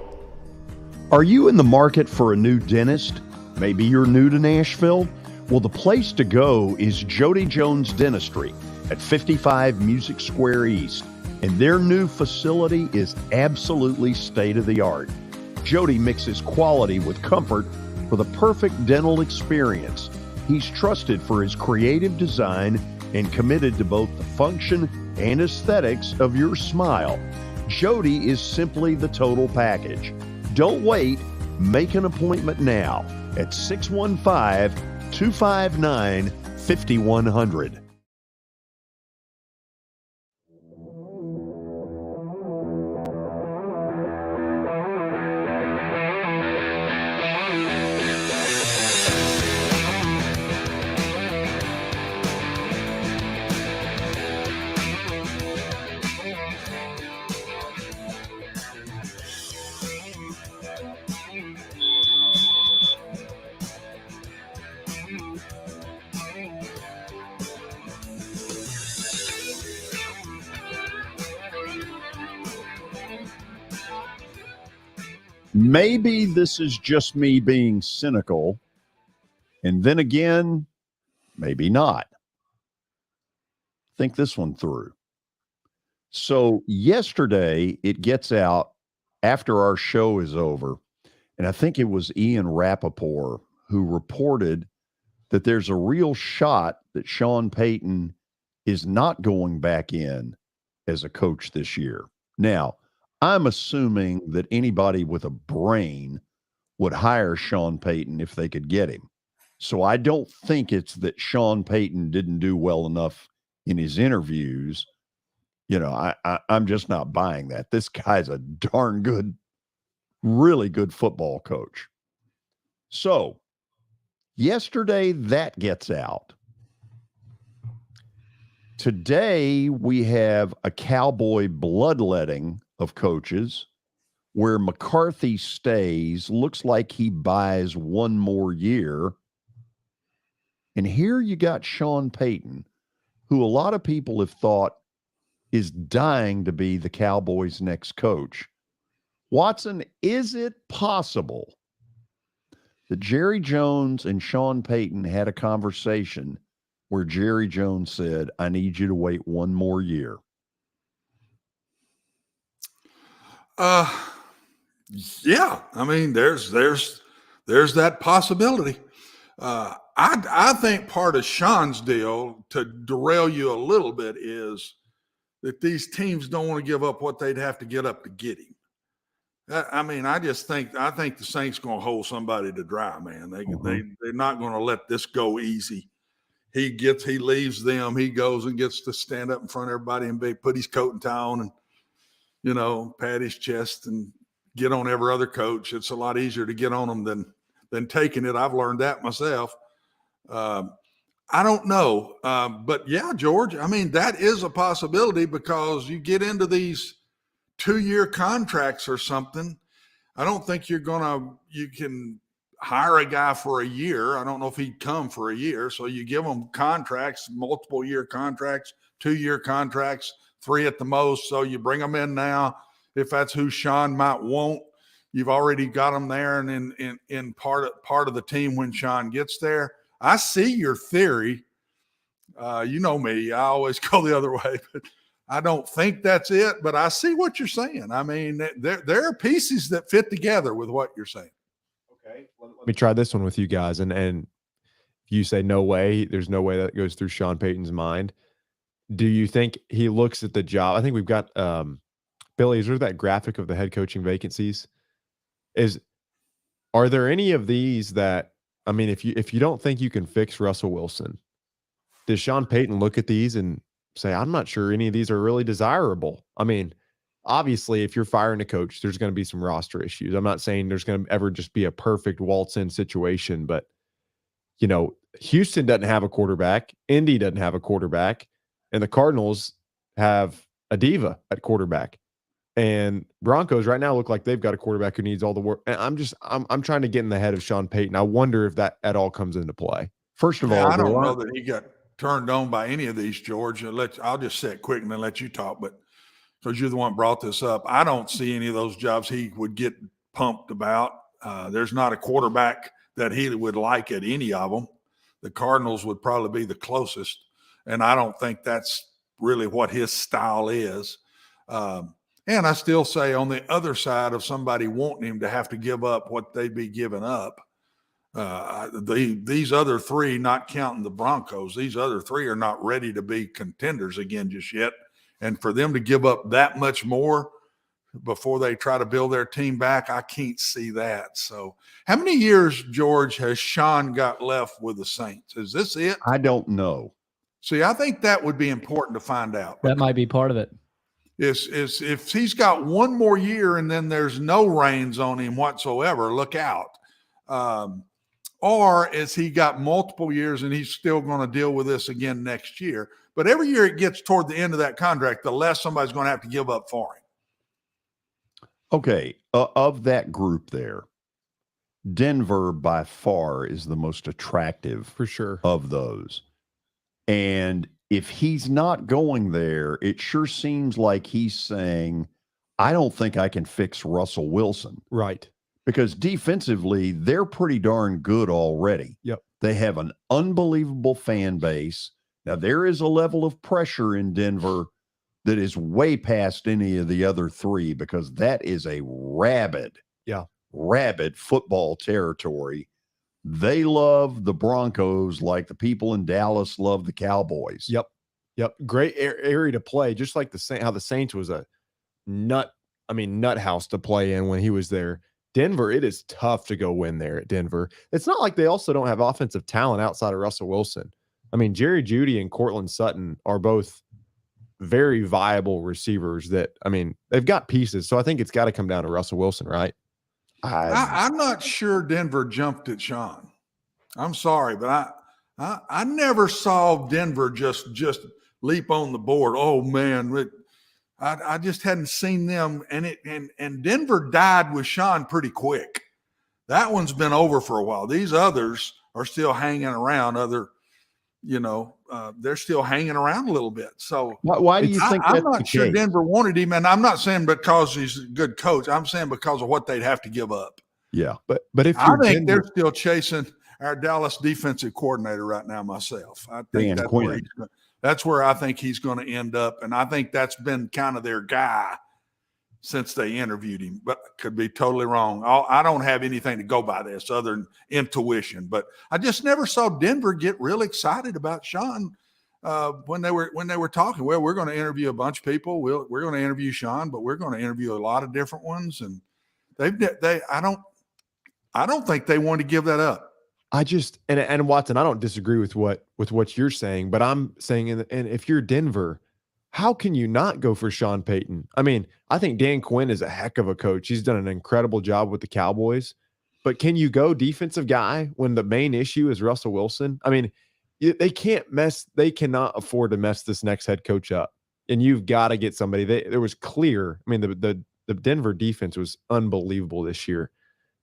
Are you in the market for a new dentist? Maybe you're new to Nashville? Well, the place to go is Jody Jones Dentistry at 55 Music Square East. and their new facility is absolutely state-of-the-art. Jody mixes quality with comfort for the perfect dental experience. He's trusted for his creative design and committed to both the function and aesthetics of your smile. Jody is simply the total package. Don't wait. Make an appointment now at 615-259-5100. Maybe this is just me being cynical, and then again, maybe not. Think this one through. So yesterday, it gets out after our show is over, and I think it was Ian Rappaport who reported that there's a real shot that Sean Payton is not going back in as a coach this year. Now, I'm assuming that anybody with a brain would hire Sean Payton if they could get him. So I don't think it's that Sean Payton didn't do well enough in his interviews. You know, I'm just not buying that. This guy's a darn good, really good football coach. So yesterday that gets out. Today we have a Cowboy bloodletting of coaches where McCarthy stays. Looks like he buys one more year. And here you got Sean Payton, who a lot of people have thought is dying to be the Cowboys' next coach. Watson, is it possible that Jerry Jones and Sean Payton had a conversation where Jerry Jones said, I need you to wait one more year? Yeah. I mean, there's that possibility. I think part of Sean's deal, to derail you a little bit, is that these teams don't want to give up what they'd have to get up to get him. I mean, I think the Saints going to hold somebody to dry, man. They're not going to let this go easy. He leaves them. He goes and gets to stand up in front of everybody and put his coat and tie on and, you know, pat his chest and get on every other coach. It's a lot easier to get on them than taking it. I've learned that myself. I don't know. But yeah, George, I mean, that is a possibility because you get into these 2-year contracts or something. I don't think you can hire a guy for a year. I don't know if he'd come for a year. So you give him contracts, multiple year contracts, 2-year contracts, 3 at the most. So you bring them in now. If that's who Sean might want, you've already got them there and in part of the team when Sean gets there. I see your theory. You know me, I always go the other way, but I don't think that's it. But I see what you're saying. I mean, there are pieces that fit together with what you're saying. Okay, let me try this one with you guys. And if you say no way, there's no way that goes through Sean Payton's mind. Do you think he looks at the job? I think we've got Billy. Is there that graphic of the head coaching vacancies? Are there any of these that, I mean, if you don't think you can fix Russell Wilson, does Sean Payton look at these and say, I'm not sure any of these are really desirable? I mean, obviously, if you're firing a coach, there's going to be some roster issues. I'm not saying there's going to ever just be a perfect waltz-in situation, but, you know, Houston doesn't have a quarterback. Indy doesn't have a quarterback. And the Cardinals have a diva at quarterback. And Broncos right now look like they've got a quarterback who needs all the work. And I'm trying to get in the head of Sean Payton. I wonder if that at all comes into play. First of all, I don't know that he got turned on by any of these, George. I'll just say it quick and then let you talk. But because you're the one brought this up, I don't see any of those jobs he would get pumped about. There's not a quarterback that he would like at any of them. The Cardinals would probably be the closest. And I don't think that's really what his style is. And I still say on the other side of somebody wanting him to have to give up what they'd be giving up, these other three, not counting the Broncos, these other three are not ready to be contenders again just yet. And for them to give up that much more before they try to build their team back, I can't see that. So how many years, George, has Sean got left with the Saints? Is this it? I don't know. See, I think that would be important to find out. That might be part of it. Is if he's got one more year and then there's no reins on him whatsoever, look out. Or is he got multiple years and he's still going to deal with this again next year? But every year it gets toward the end of that contract, the less somebody's going to have to give up for him. Okay, of that group there, Denver by far is the most attractive For sure. of those. And if he's not going there, it sure seems like he's saying, I don't think I can fix Russell Wilson. Right. Because defensively, they're pretty darn good already. Yep. They have an unbelievable fan base. Now, there is a level of pressure in Denver that is way past any of the other three, because that is a rabid football territory. They love the Broncos like the people in Dallas love the Cowboys. Yep. Great area to play, just like how the Saints was a nut house to play in when he was there. Denver, it is tough to go win there at Denver. It's not like they also don't have offensive talent outside of Russell Wilson. I mean, Jerry Jeudy and Cortland Sutton are both very viable receivers that, I mean, they've got pieces. So I think it's got to come down to Russell Wilson, right? I'm not sure Denver jumped at Sean. I'm sorry, but I never saw Denver just leap on the board. Oh man, I just hadn't seen them, and Denver died with Sean pretty quick. That one's been over for a while. These others are still hanging around. They're still hanging around a little bit. So why do you think I'm that's not the sure case? Denver wanted him, and I'm not saying because he's a good coach. I'm saying because of what they'd have to give up. Yeah, but if I think Denver, they're still chasing our Dallas defensive coordinator right now. Myself, I think that's where I think he's going to end up, and I think that's been kind of their guy since they interviewed him, but could be totally wrong. I don't have anything to go by this other than intuition, but I just never saw Denver get real excited about Sean when they were talking. Well, we're going to interview a bunch of people. We're going to interview Sean, but we're going to interview a lot of different ones, and I don't think they want to give that up. I just and Watson, I don't disagree with what you're saying, but I'm saying, and if you're Denver, how can you not go for Sean Payton? I mean, I think Dan Quinn is a heck of a coach. He's done an incredible job with the Cowboys, but can you go defensive guy when the main issue is Russell Wilson? I mean, they cannot afford to mess this next head coach up, and you've got to get somebody. There was clear. I mean, the Denver defense was unbelievable this year.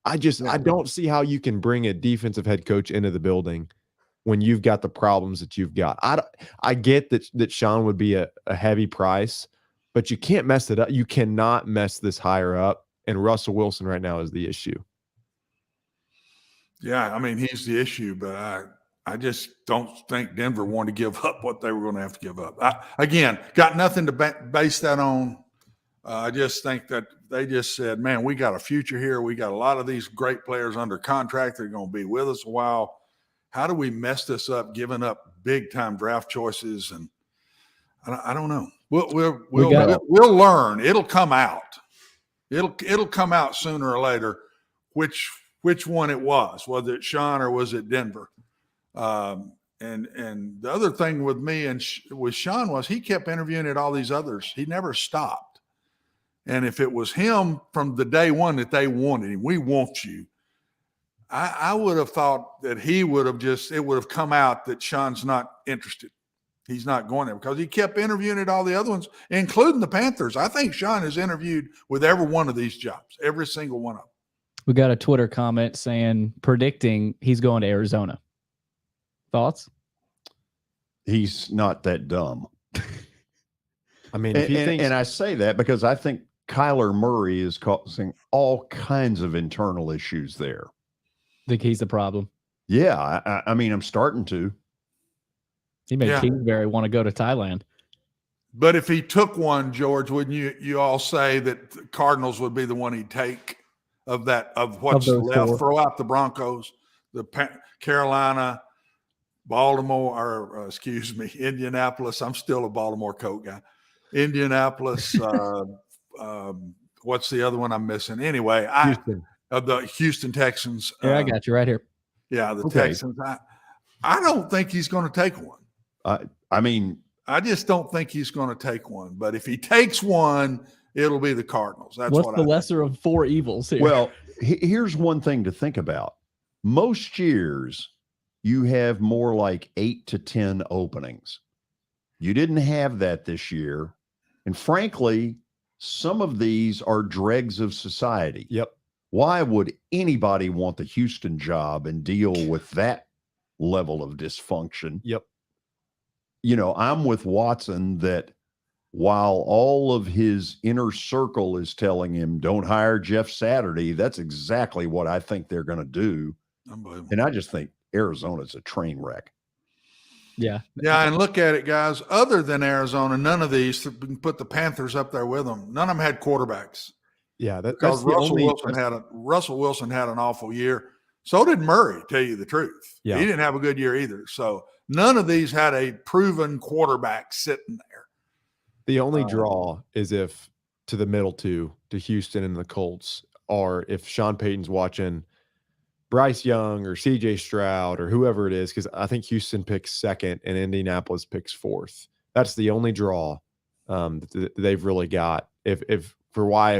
I don't see how you can bring a defensive head coach into the building when you've got the problems that you've got. I get that Sean would be a heavy price, but you can't mess it up. You cannot mess this higher up, and Russell Wilson right now is the issue. Yeah, I mean, he's the issue, but I just don't think Denver wanted to give up what they were going to have to give up. Again, got nothing to base that on. I just think that they just said, man, we got a future here. We got a lot of these great players under contract. They're going to be with us a while. How do we mess this up, giving up big-time draft choices? And I don't know. We'll learn. It'll come out. It'll come out sooner or later which one it was it Sean or was it Denver? And the other thing with me and with Sean was he kept interviewing at all these others. He never stopped. And if it was him from the day one that they wanted him, we want you, I would have thought that it would have come out that Sean's not interested. He's not going there because he kept interviewing at all the other ones, including the Panthers. I think Sean has interviewed with every one of these jobs, every single one of them. We got a Twitter comment predicting he's going to Arizona. Thoughts? He's not that dumb. I mean, and I say that because I think Kyler Murray is causing all kinds of internal issues there. Think he's the problem? Yeah, I mean, I'm starting to. He made Kingsbury want to go to Thailand. But if he took one, George, wouldn't you all say that the Cardinals would be the one he'd take of what's left? 4. Throw out the Broncos, Carolina, Baltimore, or excuse me, Indianapolis. I'm still a Baltimore Colt guy. Indianapolis. What's the other one I'm missing? Anyway, the Houston Texans. I got you right here. Yeah, the Texans. I don't think he's going to take one. I just don't think he's going to take one. But if he takes one, it'll be the Cardinals. That's what's the lesser of 4 evils here. Well, here's one thing to think about. Most years, you have more like 8 to 10 openings. You didn't have that this year. And frankly, some of these are dregs of society. Yep. Why would anybody want the Houston job and deal with that level of dysfunction? Yep. I'm with Watson that while all of his inner circle is telling him, don't hire Jeff Saturday, that's exactly what I think they're going to do. And I just think Arizona's a train wreck. Yeah. Yeah. And look at it, guys. Other than Arizona, none of these, put the Panthers up there with them. None of them had quarterbacks. Yeah. Because Russell Wilson had an awful year. So did Murray, tell you the truth. Yeah. He didn't have a good year either. So none of these had a proven quarterback sitting there. The only draw is if to the middle two, to Houston and the Colts, or if Sean Payton's watching Bryce Young or CJ Stroud or whoever it is, because I think Houston picks 2nd and Indianapolis picks 4th. That's the only draw that they've really got. If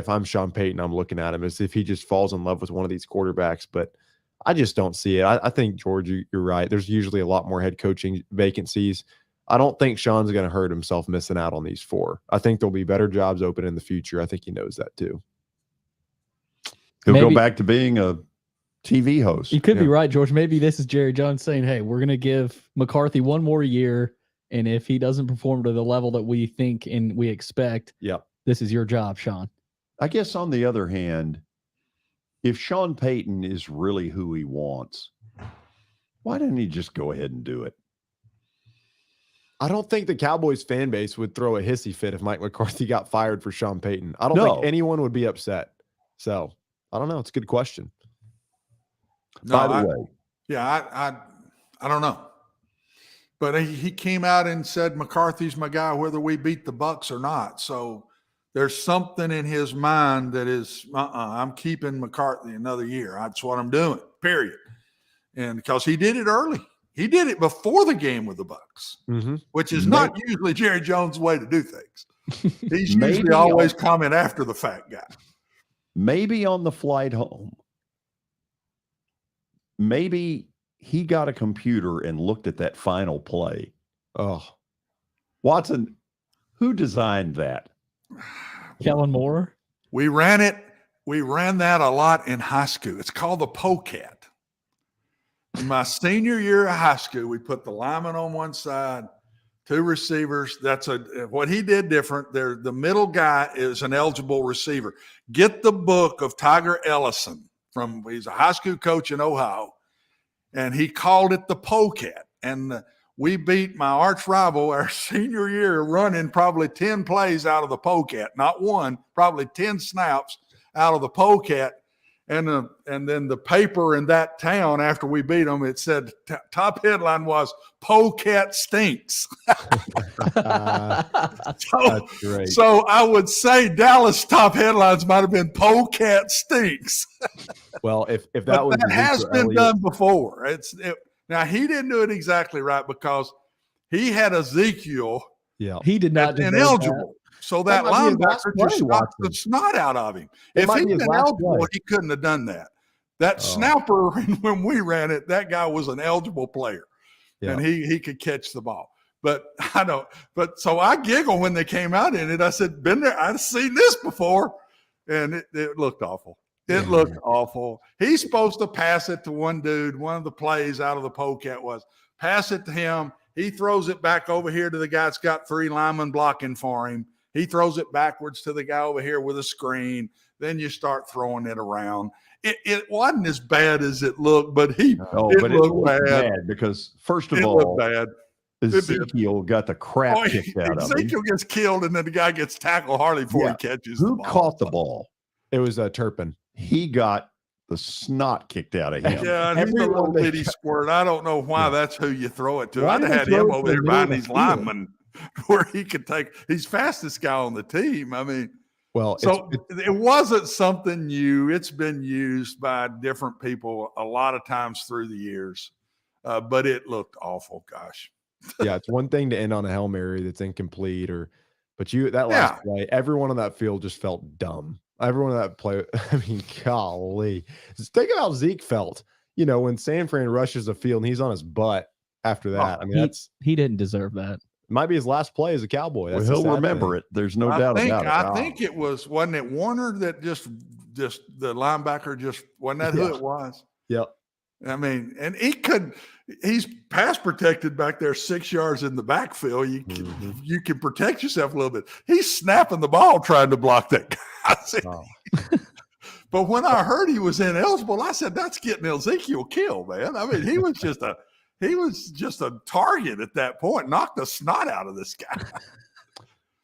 I'm Sean Payton, I'm looking at him as if he just falls in love with one of these quarterbacks. But I just don't see it. I think, George, you're right. There's usually a lot more head coaching vacancies. I don't think Sean's going to hurt himself missing out on these 4. I think there'll be better jobs open in the future. I think he knows that too. He'll go back to being a TV host. You could be right, George. Maybe this is Jerry Jones saying, hey, we're going to give McCarthy one more year. And if he doesn't perform to the level that we think and we expect, this is your job, Sean. I guess on the other hand, if Sean Payton is really who he wants, why didn't he just go ahead and do it? I don't think the Cowboys fan base would throw a hissy fit if Mike McCarthy got fired for Sean Payton. I don't think anyone would be upset. So I don't know. It's a good question. No, by the way. I don't know. But he came out and said McCarthy's my guy, whether we beat the Bucs or not. So there's something in his mind that is, I'm keeping McCarthy another year. That's what I'm doing, period. And because he did it early. He did it before the game with the Bucs, which is not usually Jerry Jones' way to do things. He's usually always coming after the fact guy. Maybe on the flight home, maybe he got a computer and looked at that final play. Oh, Watson, who designed that? Kellen Moore. We ran that a lot in high school. It's called the Polecat. In my senior year of high school, we put the lineman on one side, 2 receivers. What he did different. The middle guy is an eligible receiver. Get the book of Tiger Ellison he's a high school coach in Ohio, and he called it the Polecat. And we beat my arch rival our senior year running probably 10 plays out of the Polecat, not one, probably 10 snaps out of the Polecat. And then the paper in that town, after we beat them, it said top headline was "Polecat stinks." That's great. So I would say Dallas top headlines might have been "Polecat stinks." Well, if that was has been done before. Now he didn't do it exactly right because he had Ezekiel. Yeah, he did not ineligible. So that linebacker just knocked the snot out of him. If he'd been eligible, he couldn't have done that. That snapper, when we ran it, that guy was an eligible player, and he could catch the ball. But so I giggled when they came out in it. I said, "Been there? I've seen this before," and it looked awful. It looked awful. He's supposed to pass it to one dude. One of the plays out of the Polecat was pass it to him. He throws it back over here to the guy that's got 3 linemen blocking for him. He throws it backwards to the guy over here with a screen. Then you start throwing it around. It wasn't as bad as it looked, but it looked bad because first of all, all, looked bad. Ezekiel got the crap kicked out of him. Ezekiel gets killed, and then the guy gets tackled hardly before he catches the ball. Who caught the ball? It was Turpin. He got the snot kicked out of him. Yeah, and he's a little bitty squirt. I don't know why that's who you throw it to. Why I'd have had him over there behind these linemen where he could take – he's fastest guy on the team. I mean – Well, so it wasn't something new. It's been used by different people a lot of times through the years, but it looked awful. Gosh. Yeah, it's one thing to end on a Hail Mary that's incomplete, but that last play, everyone on that field just felt dumb. Everyone on that play, I mean, golly. Just think about how Zeke felt, when San Fran rushes the field and he's on his butt after that. I mean, he didn't deserve that. Might be his last play as a Cowboy. Well, he'll remember it. There's no doubt about it. I think it wasn't it Warner that just the linebacker wasn't that who it was? Yep. I mean, and he's pass protected back there 6 yards in the backfield. You can protect yourself a little bit. He's snapping the ball trying to block that guy. But when I heard he was ineligible, I said, that's getting Ezekiel killed, man. I mean, he was just a target at that point. Knocked the snot out of this guy.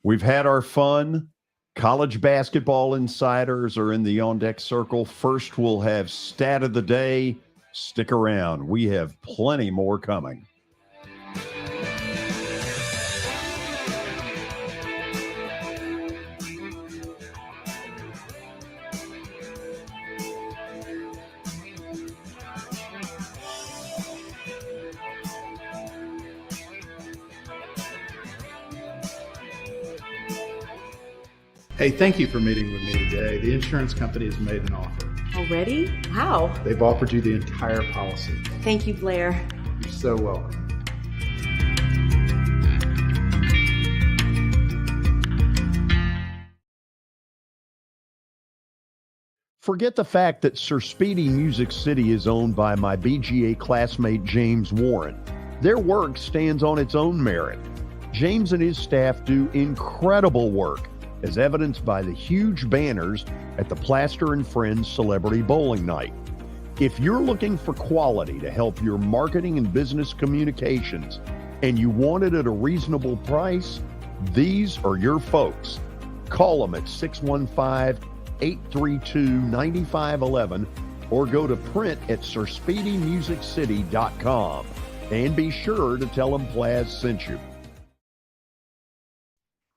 We've had our fun. College basketball insiders are in the On Deck Circle. First, we'll have Stat of the Day. Stick around. We have plenty more coming. Hey, thank you for meeting with me today. The insurance company has made an offer. Already? How? They've offered you the entire policy. Thank you, Blair. You're so welcome. Forget the fact that Sir Speedy Music City is owned by my BGA classmate James Warren. Their work stands on its own merit. James and his staff do incredible work, as evidenced by the huge banners at the Plaster and Friends Celebrity Bowling Night. If you're looking for quality to help your marketing and business communications, and you want it at a reasonable price, these are your folks. Call them at 615-832-9511 or go to print at sirspeedymusiccity.com. And be sure to tell them Plaz sent you.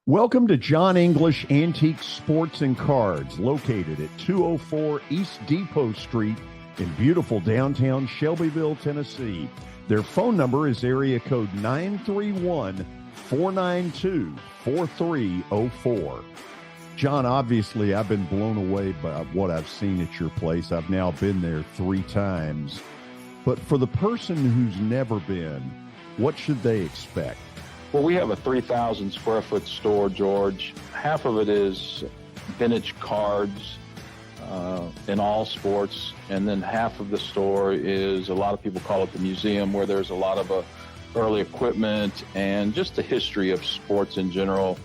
Welcome to John English Antique Sports and Cards, located at 204 East Depot Street in beautiful downtown Shelbyville, Tennessee. Their phone number is area code 931-492-4304. John, obviously, I've been blown away by what I've seen at your place. I've now been there 3 times. But for the person who's never been, what should they expect? Well, we have a 3,000 square foot store, George. Half of it is vintage cards in all sports, and then half of the store is, a lot of people call it the museum, where there's a lot of early equipment and just the history of sports in general: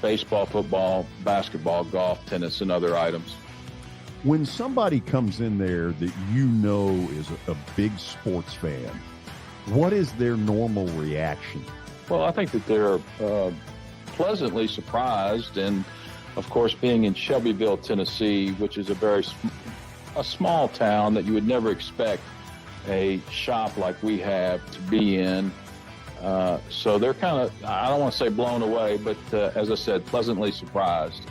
baseball, football, basketball, golf, tennis, and other items. When somebody comes in there that you know is a big sports fan, what is their normal reaction? Well, I think that they're pleasantly surprised, and of course, being in Shelbyville, Tennessee, which is a small town that you would never expect a shop like we have to be in. So they're kind of, I don't want to say blown away, but as I said, pleasantly surprised.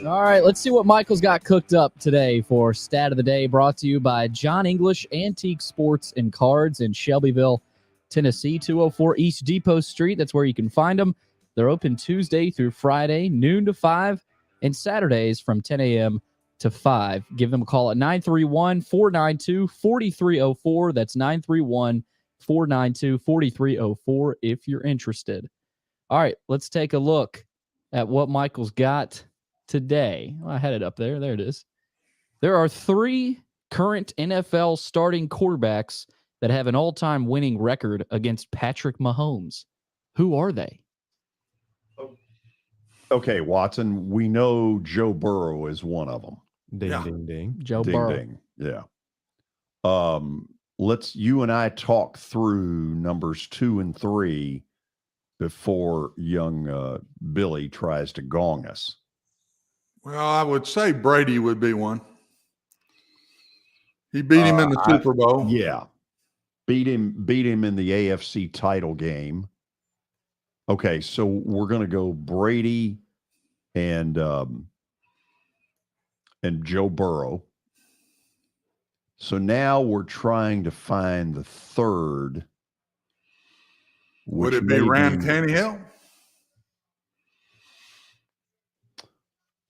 All right, let's see what Michael's got cooked up today for Stat of the Day, brought to you by John English Antique Sports and Cards in Shelbyville, Tennessee, 204 East Depot Street. That's where you can find them. They're open Tuesday through Friday, noon to 5, and Saturdays from 10 a.m. to 5. Give them a call at 931-492-4304. That's 931-492-4304 if you're interested. All right, let's take a look at what Michael's got today. Well, I had it up there. There it is. There are 3 current NFL starting quarterbacks that have an all-time winning record against Patrick Mahomes. Who are they? Okay, Watson, we know Joe Burrow is one of them. Ding, ding, ding. Joe Ding, Burrow. ding. Yeah. Let's you and I talk through numbers 2 and 3 before young Billy tries to gong us. Well, I would say Brady would be one. He beat him in the Super Bowl. Yeah. Beat him in the AFC title game. Okay, so we're going to go Brady and Joe Burrow. So now we're trying to find the third. Would it be Ryan Tannehill?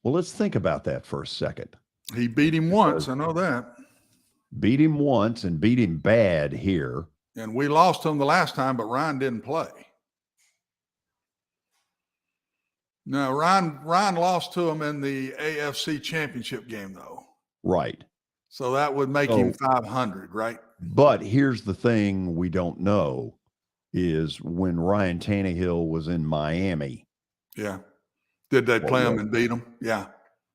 Well, let's think about that for a second. He beat him once. I know that. Beat him once and beat him bad here. And we lost him the last time, but Ryan didn't play. No, Ryan lost to him in the AFC Championship game, though. Right. So that would make him 500, right? But here's the thing we don't know is when Ryan Tannehill was in Miami. Yeah. Did they play him and beat him? Yeah.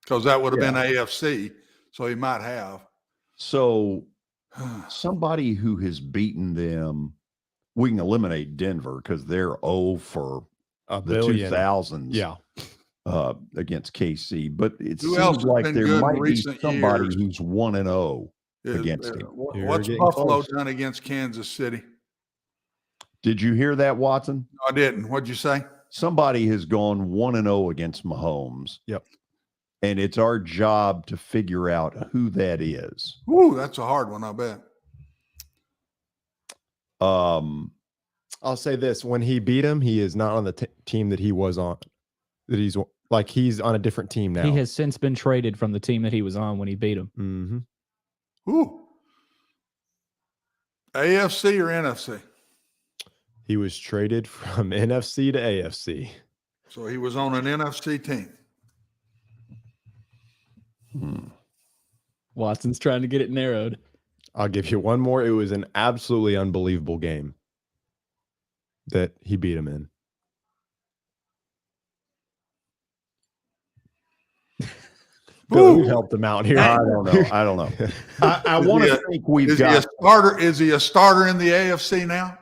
Because that would have been AFC, so he might have. So somebody who has beaten them, we can eliminate Denver because they're 0 for the 2000s against KC. But it seems like there might be somebody who's 1-0 against him. What's Buffalo done against Kansas City? Did you hear that, Watson? No, I didn't. What'd you say? Somebody has gone 1-0 against Mahomes. Yep. And it's our job to figure out who that is. Ooh, that's a hard one, I bet. I'll say this. When he beat him, he is not on the team that he was on. That he's on a different team now. He has since been traded from the team that he was on when he beat him. Mm-hmm. Ooh. AFC or NFC? He was traded from NFC to AFC. So he was on an NFC team. Watson's trying to get it narrowed. I'll give you one more. It was an absolutely unbelievable game that he beat him in. Who helped him out here? I don't know. I want to think we've got. Is he a starter in the AFC now?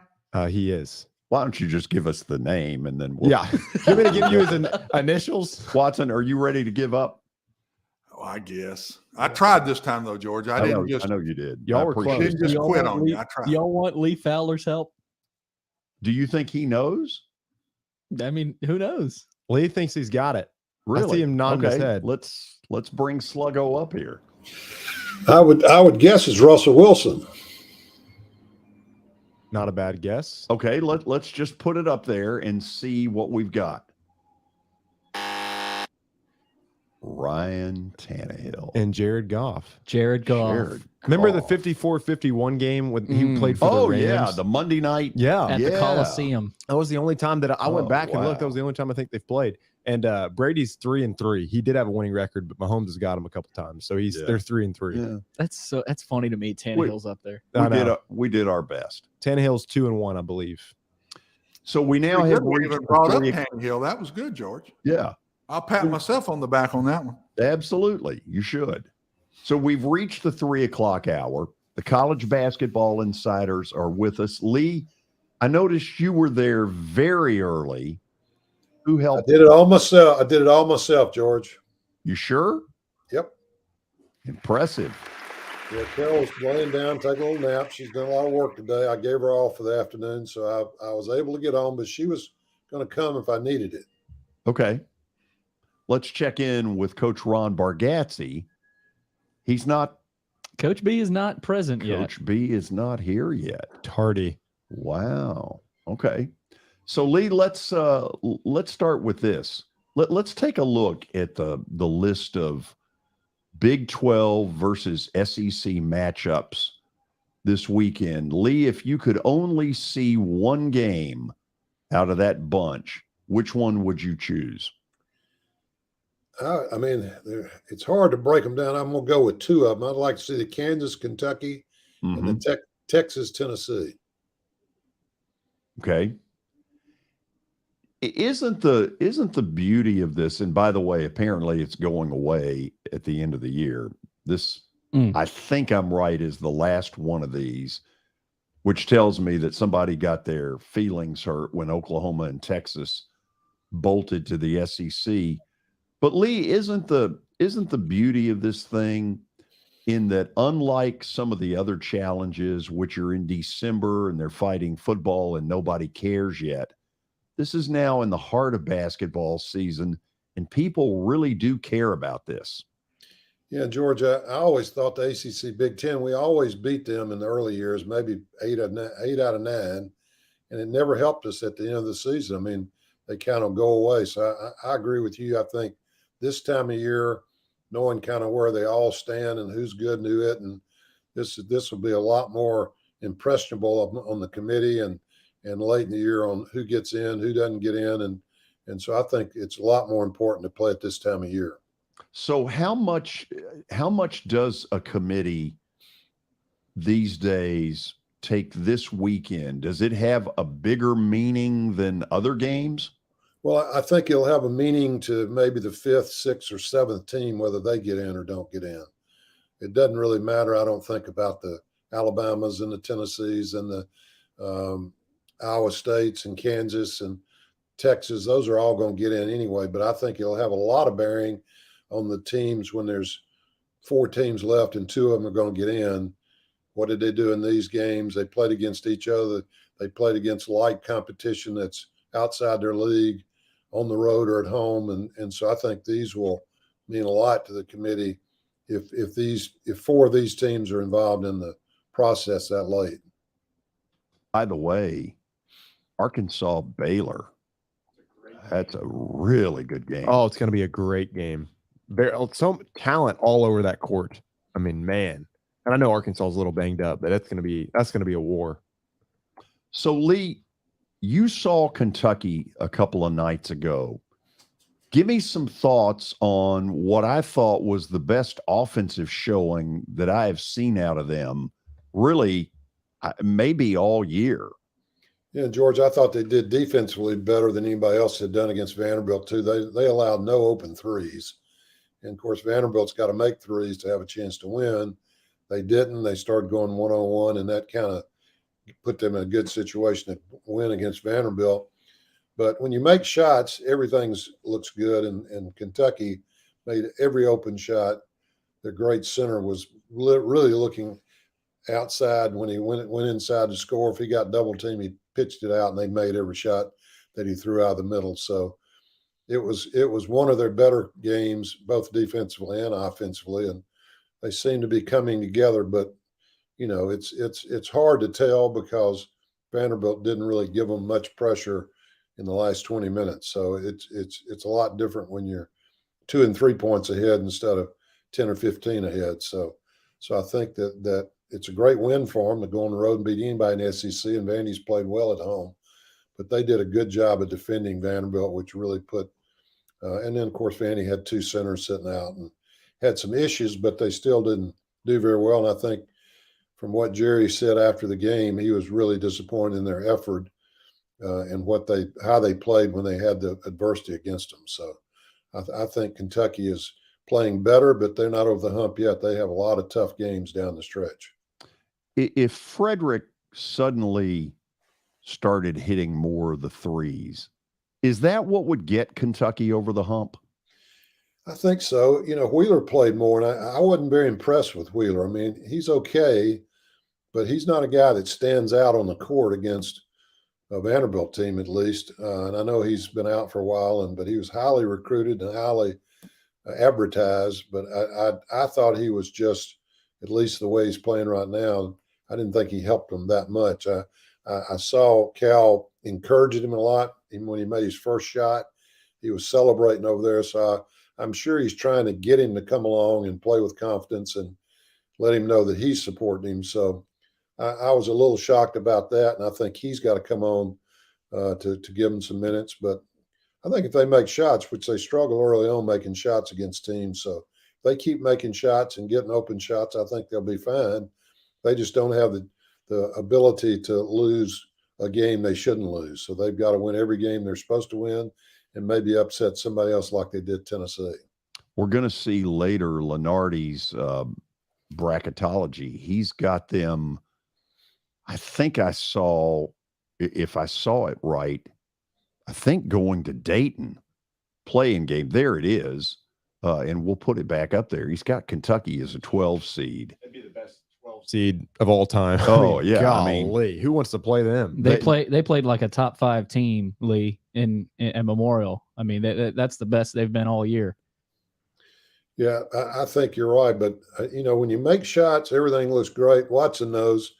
He is. Why don't you just give us the name and then we'll... Yeah. You want me to give you his initials? Watson, are you ready to give up? Oh, I guess. I tried this time, though, George. I know you did. Y'all were close. Didn't just quit on you. I tried. Y'all want Lee Fowler's help? Do you think he knows? I mean, who knows? Lee thinks he's got it. Really? I see him nodding his head. Let's bring Sluggo up here. I would guess it's Russell Wilson. Not a bad guess. Okay, let's just put it up there and see what we've got. Ryan Tannehill and Jared Goff. Remember the 54-51 game when he played for the Rams? Yeah, the Monday night. Yeah. At the Coliseum. That was the only time that I went back and looked. That was the only time I think they've played. And Brady's 3-3. He did have a winning record, but Mahomes has got him a couple times. So they're 3-3. Yeah. That's funny to me. Tannehill's up there. We did our best. Tannehill's 2-1, I believe. So we now have brought up Tannehill. That was good, George. Yeah. I'll pat myself on the back on that one. Absolutely. You should. So we've reached the 3:00 hour. The college basketball insiders are with us. Lee, I noticed you were there very early. Who helped? I did it all myself. George. You sure? Yep. Impressive. Yeah, Carol was laying down, taking a little nap. She's done a lot of work today. I gave her off for the afternoon, so I was able to get home, but she was going to come if I needed it. Okay. Let's check in with Coach Ron Bargatze. He's not. Coach B is not present yet. Coach B is not here yet. Tardy. Wow. Okay. So Lee, let's start with this. Let's take a look at the list of Big 12 versus SEC matchups this weekend. Lee, if you could only see one game out of that bunch, which one would you choose? I mean, it's hard to break them down. I'm going to go with two of them. I'd like to see the Kansas, Kentucky, and the Texas, Tennessee. Okay. Isn't the beauty of this, and by the way, apparently it's going away at the end of the year. This, I think I'm right, is the last one of these, which tells me that somebody got their feelings hurt when Oklahoma and Texas bolted to the SEC. But Lee, isn't the beauty of this thing in that, unlike some of the other challenges, which are in December and they're fighting football and nobody cares yet, this is now in the heart of basketball season, and people really do care about this. Yeah, George, I always thought the ACC Big Ten, we always beat them in the early years, maybe 8 out of 9, and it never helped us at the end of the season. I mean, they kind of go away. So I agree with you. I think this time of year, knowing kind of where they all stand and who's good and who isn't, this will be a lot more impressionable on the committee and late in the year on who gets in, who doesn't get in. And so I think it's a lot more important to play at this time of year. So how much does a committee these days take this weekend? Does it have a bigger meaning than other games? Well, I think it'll have a meaning to maybe the 5th, 6th, or 7th team, whether they get in or don't get in. It doesn't really matter, I don't think, about the Alabamas and the Tennessees and the Iowa States and Kansas and Texas. Those are all going to get in anyway, but I think it'll have a lot of bearing on the teams when there's 4 teams left and 2 of them are going to get in. What did they do in these games? They played against each other. They played against light competition that's outside their league, on the road or at home. And so I think these will mean a lot to the committee if 4 of these teams are involved in the process that late. By the way, Arkansas Baylor, that's a really good game. Oh, it's going to be a great game. There's some talent all over that court. I mean, man. And I know Arkansas is a little banged up, but that's going to be a war. So Lee, you saw Kentucky a couple of nights ago. Give me some thoughts on what I thought was the best offensive showing that I have seen out of them, really, maybe all year. Yeah, George, I thought they did defensively better than anybody else had done against Vanderbilt, too. They allowed no open threes. And, of course, Vanderbilt's got to make threes to have a chance to win. They didn't. They started going one-on-one, and that kind of put them in a good situation to win against Vanderbilt. But when you make shots, everything looks good, and Kentucky made every open shot. Their great center was really looking outside when he went inside to score. If he got double teamed, he pitched it out, and they made every shot that he threw out of the middle. So it was one of their better games, both defensively and offensively, and they seem to be coming together. But you know, it's hard to tell because Vanderbilt didn't really give them much pressure in the last 20 minutes. So it's a lot different when you're 2 and 3 points ahead instead of 10 or 15 ahead. So I think that it's a great win for them to go on the road and beat anybody in the SEC, and Vandy's played well at home. But they did a good job of defending Vanderbilt, which really put and then, of course, Vandy had 2 centers sitting out and had some issues, but they still didn't do very well. And I think from what Jerry said after the game, he was really disappointed in their effort and how they played when they had the adversity against them. So I think Kentucky is playing better, but they're not over the hump yet. They have a lot of tough games down the stretch. If Frederick suddenly started hitting more of the threes, is that what would get Kentucky over the hump? I think so. You know, Wheeler played more, and I wasn't very impressed with Wheeler. I mean, he's okay, but he's not a guy that stands out on the court against a Vanderbilt team, at least. And I know he's been out for a while, but he was highly recruited and highly advertised. But I thought he was just, at least the way he's playing right now, I didn't think he helped them that much. I saw Cal encouraging him a lot. Even when he made his first shot, he was celebrating over there. So I'm sure he's trying to get him to come along and play with confidence and let him know that he's supporting him. So I was a little shocked about that, and I think he's got to come on to give him some minutes. But I think if they make shots, which they struggle early on making shots against teams, so if they keep making shots and getting open shots, I think they'll be fine. They just don't have the ability to lose a game they shouldn't lose. So they've got to win every game they're supposed to win and maybe upset somebody else like they did Tennessee. We're going to see later Lenardi's bracketology. He's got them, I think I saw, if I saw it right, I think going to Dayton, playing game. There it is. And we'll put it back up there. He's got Kentucky as a 12 seed. That'd be the best 12 seed of all time. Oh, yeah. Golly, who wants to play them? They played like a top 5 team, Lee, in Memorial. I mean, that's the best they've been all year. Yeah, I think you're right. But, when you make shots, everything looks great. Watson knows.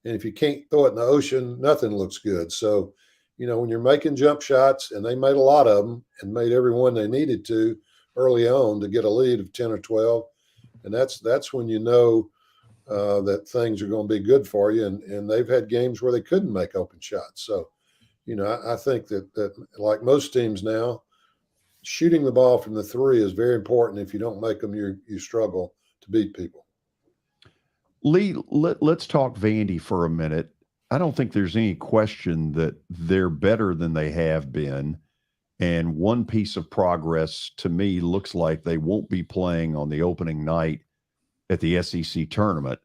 And if you can't throw it in the ocean, nothing looks good. So, when you're making jump shots, and they made a lot of them and made every one they needed to early on to get a lead of 10 or 12, and that's when you know that things are going to be good for you. And they've had games where they couldn't make open shots. So, I think that like most teams now, shooting the ball from the three is very important. If you don't make them, you struggle to beat people. Lee, let's talk Vandy for a minute. I don't think there's any question that they're better than they have been. And one piece of progress to me looks like they won't be playing on the opening night at the SEC tournament.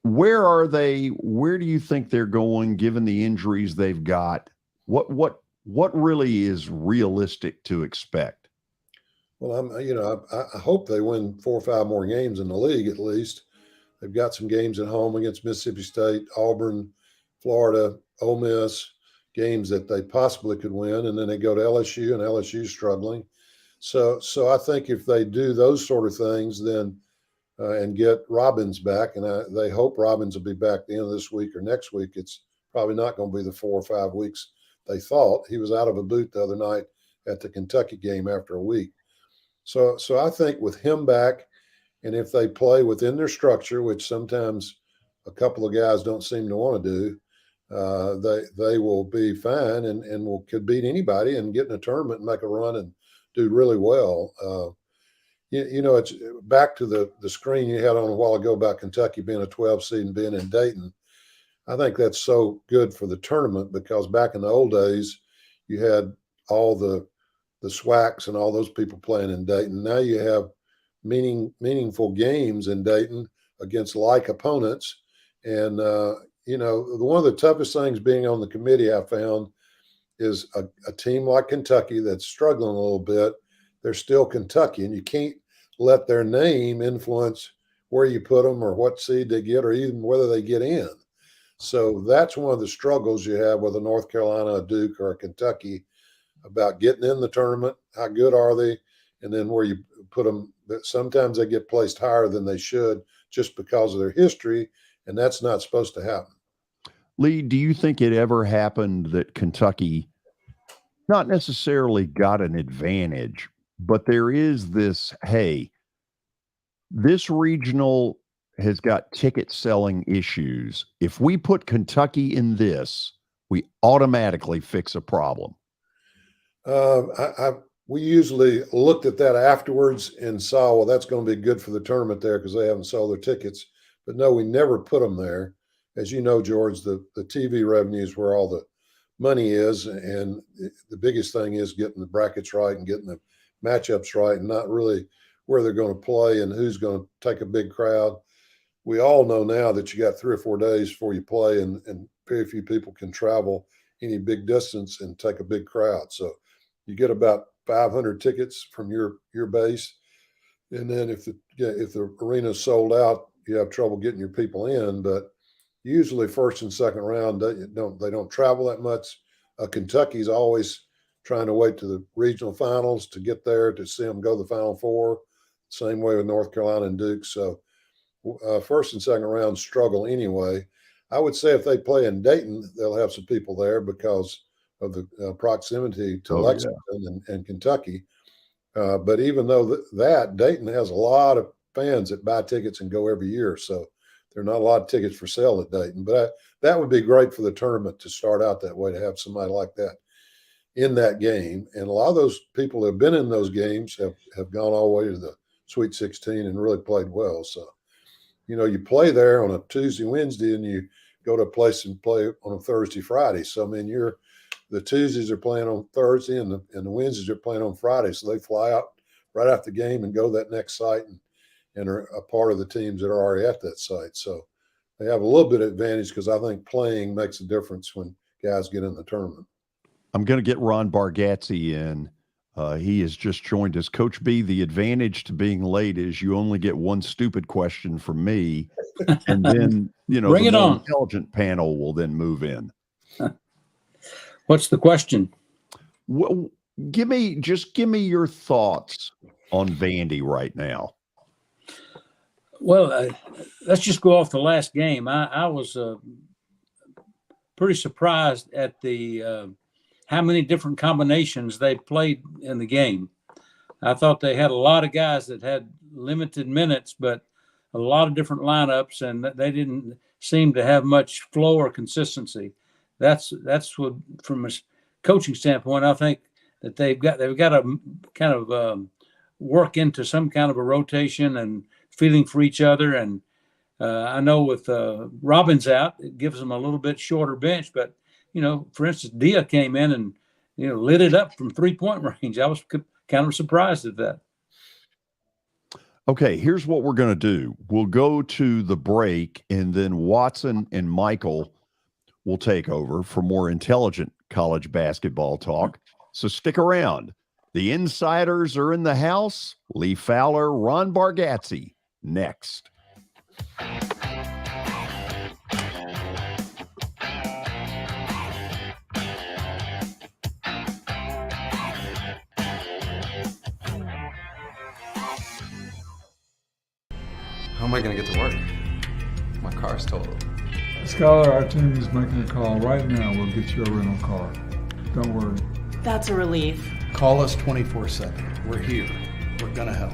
Where are they? Where do you think they're going given the injuries they've got? What really is realistic to expect? Well, I hope they win 4 or 5 more games in the league at least. They've got some games at home against Mississippi State, Auburn, Florida, Ole Miss, games that they possibly could win, and then they go to LSU, and LSU's struggling. So I think if they do those sort of things, then and get Robbins back, and they hope Robbins will be back the end of this week or next week. It's probably not going to be the 4 or 5 weeks they thought. He was out of a boot the other night at the Kentucky game after a week. So I think with him back, and if they play within their structure, which sometimes a couple of guys don't seem to want to do, they will be fine and could beat anybody and get in a tournament and make a run and do really well. It's back to the screen you had on a while ago about Kentucky being a 12 seed and being in Dayton. I think that's so good for the tournament because back in the old days, you had all the SWACs and all those people playing in Dayton. Now you have meaningful games in Dayton against like opponents. And, one of the toughest things being on the committee I found is a team like Kentucky that's struggling a little bit. They're still Kentucky, and you can't let their name influence where you put them or what seed they get or even whether they get in. So that's one of the struggles you have with a North Carolina, a Duke, or a Kentucky about getting in the tournament. How good are they? And then where you put them, sometimes they get placed higher than they should just because of their history, and that's not supposed to happen. Lee, do you think it ever happened that Kentucky not necessarily got an advantage, but there is this, hey, this regional has got ticket selling issues. If we put Kentucky in this, we automatically fix a problem? We usually looked at that afterwards and saw, well, that's going to be good for the tournament there because they haven't sold their tickets. But no, we never put them there. As you know, George, the TV revenue is where all the money is. And the biggest thing is getting the brackets right and getting the matchups right and not really where they're going to play and who's going to take a big crowd. We all know now that you got 3 or 4 days before you play and very few people can travel any big distance and take a big crowd. So you get about 500 tickets from your base. And then if the arena's sold out, you have trouble getting your people in. But usually first and second round, they don't travel that much. Kentucky's always trying to wait to the regional finals to get there to see them go to the Final Four. Same way with North Carolina and Duke. So first and second round struggle anyway. I would say if they play in Dayton, they'll have some people there because of the proximity to Lexington and Kentucky. But even though that, Dayton has a lot of fans that buy tickets and go every year. So there are not a lot of tickets for sale at Dayton. But that would be great for the tournament to start out that way, to have somebody like that. in that game. And a lot of those people who have been in those games have gone all the way to the Sweet 16 and really played well. So, you play there on a Tuesday, Wednesday, and you go to a place and play on a Thursday, Friday. So, I mean, the Tuesdays are playing on Thursday and the Wednesdays are playing on Friday. So they fly out right after the game and go to that next site and are a part of the teams that are already at that site. So they have a little bit of advantage because I think playing makes a difference when guys get in the tournament. I'm going to get Ron Bargatze in. He has just joined us. Coach B, the advantage to being late is you only get one stupid question from me, and then, Bring the it more on. intelligent panel will then move in. What's the question? Well, give me your thoughts on Vandy right now. Well, let's just go off the last game. I was pretty surprised at the how many different combinations they played in the game. I thought they had a lot of guys that had limited minutes, but a lot of different lineups, and they didn't seem to have much flow or consistency. That's what, from a coaching standpoint, I think that they've got to kind of work into some kind of a rotation and feeling for each other. And I know with Robbins out, it gives them a little bit shorter bench. But, for instance, Dia came in and, lit it up from 3-point range. I was kind of surprised at that. Okay, here's what we're going to do. We'll go to the break, and then Watson and Michael will take over for more intelligent college basketball talk. So stick around. The insiders are in the house. Lee Fowler, Ron Bargatze, next. How am I going to get to work? My car's totaled. Skylar, our team is making a call right now. We'll get you a rental car. Don't worry. That's a relief. Call us 24/7. We're here. We're going to help.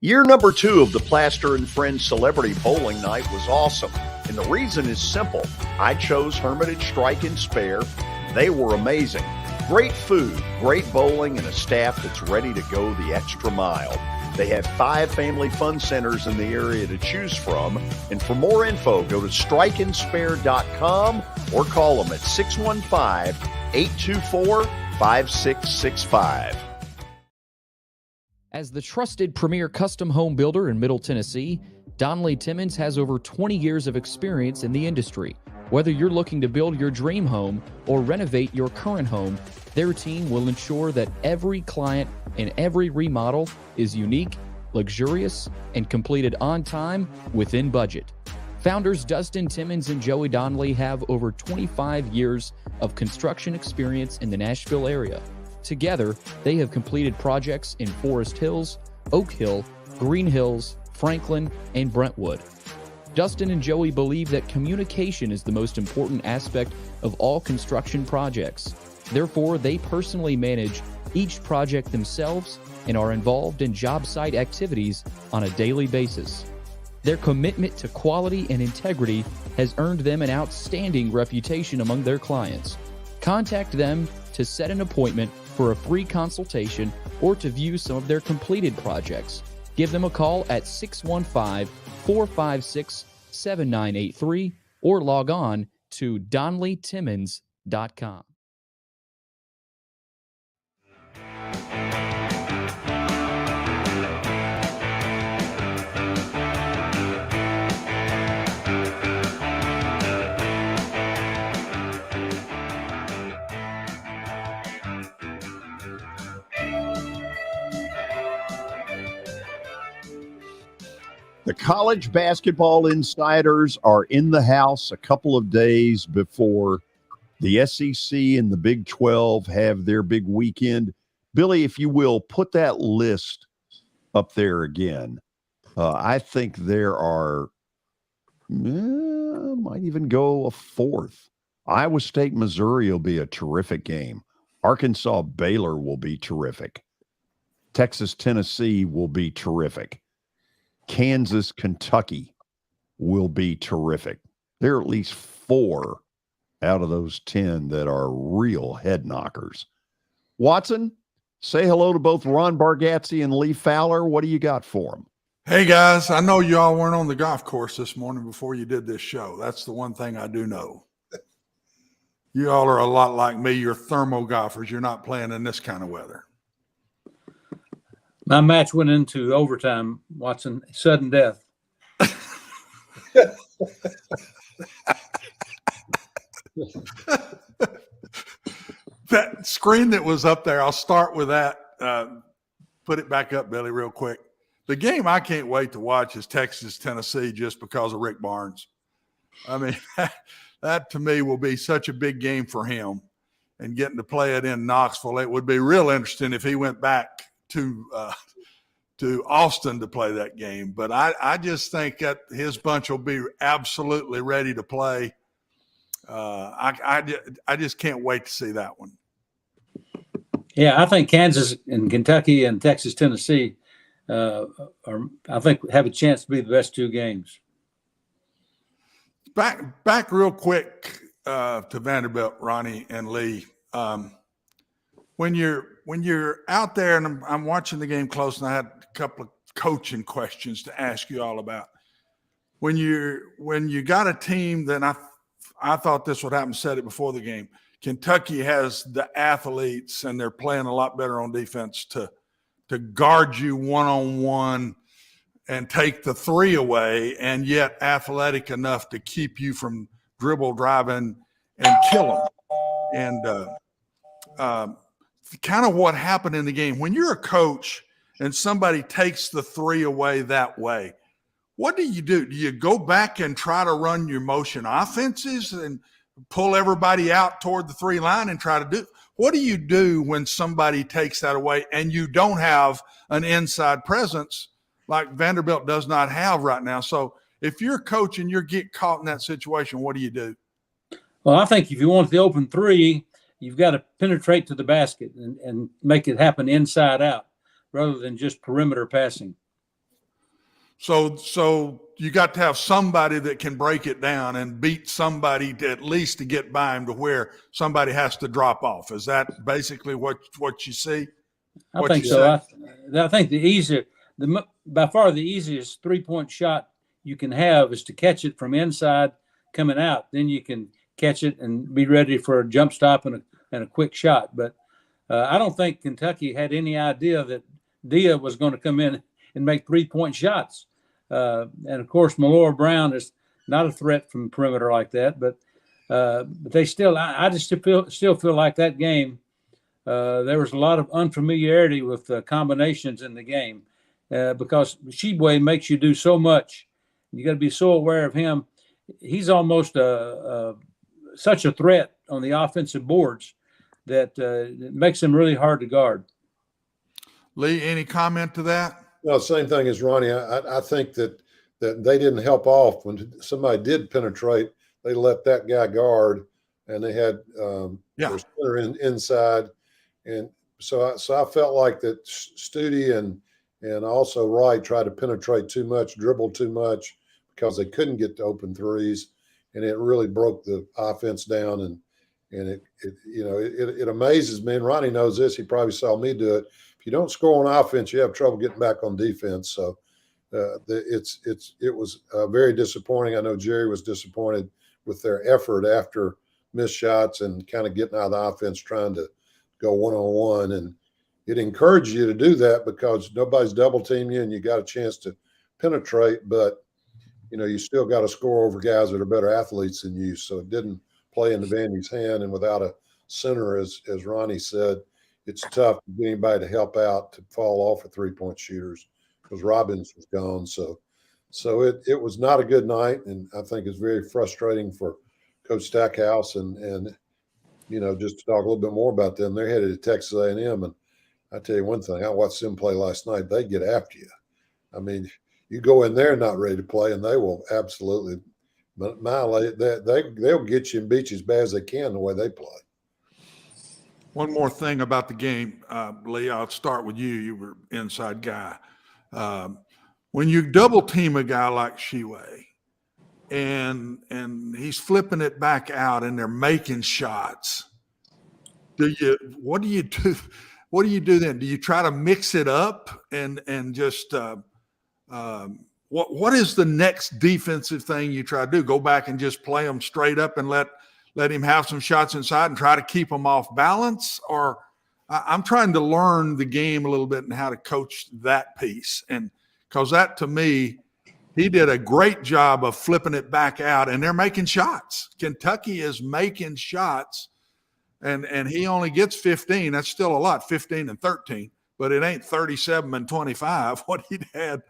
Year number 2 of the Plaster and Friends Celebrity Bowling Night was awesome. And the reason is simple. I chose Hermitage Strike and Spare. They were amazing. Great food, great bowling, and a staff that's ready to go the extra mile. They have 5 family fun centers in the area to choose from. And for more info, go to strikeandspare.com or call them at 615-824-5665. As the trusted premier custom home builder in Middle Tennessee, Donnelly Timmons has over 20 years of experience in the industry. Whether you're looking to build your dream home or renovate your current home, their team will ensure that every client and every remodel is unique, luxurious, and completed on time within budget. Founders Dustin Timmons and Joey Donnelly have over 25 years of construction experience in the Nashville area. Together, they have completed projects in Forest Hills, Oak Hill, Green Hills, Franklin, and Brentwood. Dustin and Joey believe that communication is the most important aspect of all construction projects. Therefore, they personally manage each project themselves and are involved in job site activities on a daily basis. Their commitment to quality and integrity has earned them an outstanding reputation among their clients. Contact them to set an appointment for a free consultation or to view some of their completed projects. Give them a call at 615-456-7983 or log on to DonnellyTimmons.com. The college basketball insiders are in the house a couple of days before the SEC and the Big 12 have their big weekend. Billy, if you will, put that list up there again. I think there are, might even go a fourth. Iowa State, Missouri will be a terrific game. Arkansas, Baylor will be terrific. Texas, Tennessee will be terrific. Kansas, Kentucky will be terrific. There are at least 4 out of those 10 that are real head knockers. Watson, say hello to both Ron Bargatze and Lee Fowler. What do you got for them? Hey, guys, I know you all weren't on the golf course this morning before you did this show. That's the one thing I do know. You all are a lot like me. You're thermo golfers. You're not playing in this kind of weather. My match went into overtime, Watson, sudden death. That screen that was up there, I'll start with that. Put it back up, Billy, real quick. The game I can't wait to watch is Texas, Tennessee, just because of Rick Barnes. I mean, that to me will be such a big game for him, and getting to play it in Knoxville. It would be real interesting if he went back to Austin to play that game. But I just think that his bunch will be absolutely ready to play. I just can't wait to see that one. Yeah, I think Kansas and Kentucky and Texas, Tennessee I think have a chance to be the best two games. Back real quick to Vanderbilt, Ronnie and Lee. When you're out there, and I'm watching the game close, and I had a couple of coaching questions to ask you all about. When you got a team that I thought this would happen, said it before the game. Kentucky has the athletes, and they're playing a lot better on defense to guard you one-on-one and take the three away, and yet athletic enough to keep you from dribble driving and kill them. And kind of what happened in the game. When you're a coach and somebody takes the three away that way, what do? Do you go back and try to run your motion offenses and pull everybody out toward the three line and try to do? What do you do when somebody takes that away and you don't have an inside presence like Vanderbilt does not have right now? So if you're a coach and you get caught in that situation, what do you do? Well, I think if you want the open three, you've got to penetrate to the basket and make it happen inside out rather than just perimeter passing. So you got to have somebody that can break it down and beat somebody at least to get by him to where somebody has to drop off. Is that basically what you see? I think so. I think by far the easiest 3-point shot you can have is to catch it from inside coming out. Then you can catch it and be ready for a jump stop and a quick shot. But I don't think Kentucky had any idea that Dia was going to come in and make 3-point shots. And of course, Malora Brown is not a threat from perimeter like that, but they still, I just still feel like that game, there was a lot of unfamiliarity with combinations in the game because Sheboy makes you do so much. You got to be so aware of him. He's almost such a threat on the offensive boards that it makes him really hard to guard. Lee, any comment to that? No, same thing as Ronnie. I think that they didn't help off when somebody did penetrate. They let that guy guard, and they had their center inside, and so I felt like that Studi and also Wright tried to penetrate too much, dribble too much because they couldn't get to open threes, and it really broke the offense down. And it amazes me. And Ronnie knows this. He probably saw me do it. You don't score on offense, you have trouble getting back on defense. So it was very disappointing. I know Jerry was disappointed with their effort after missed shots and kind of getting out of the offense, trying to go one-on-one. And it encourages you to do that because nobody's double teaming you and you got a chance to penetrate, but you still got to score over guys that are better athletes than you. So it didn't play into Vandy's hand, and without a center, as Ronnie said, it's tough to get anybody to help out to fall off of 3-point shooters because Robbins was gone. So it was not a good night, and I think it's very frustrating for Coach Stackhouse. And just to talk a little bit more about them, they're headed to Texas A&M, and I tell you one thing, I watched them play last night. They get after you. I mean, you go in there not ready to play, and they will absolutely annihilate that. They'll get you and beat you as bad as they can the way they play. One more thing about the game, Lee, I'll start with you. You were inside guy. When you double team a guy like Sheway, and he's flipping it back out, and they're making shots. What do you do? What do you do then? Do you try to mix it up and just what is the next defensive thing you try to do? Go back and just play them straight up and let him have some shots inside and try to keep them off balance? Or I'm trying to learn the game a little bit and how to coach that piece. And because that, to me, he did a great job of flipping it back out, and they're making shots. Kentucky is making shots, and he only gets 15. That's still a lot, 15 and 13, but it ain't 37 and 25, what he'd had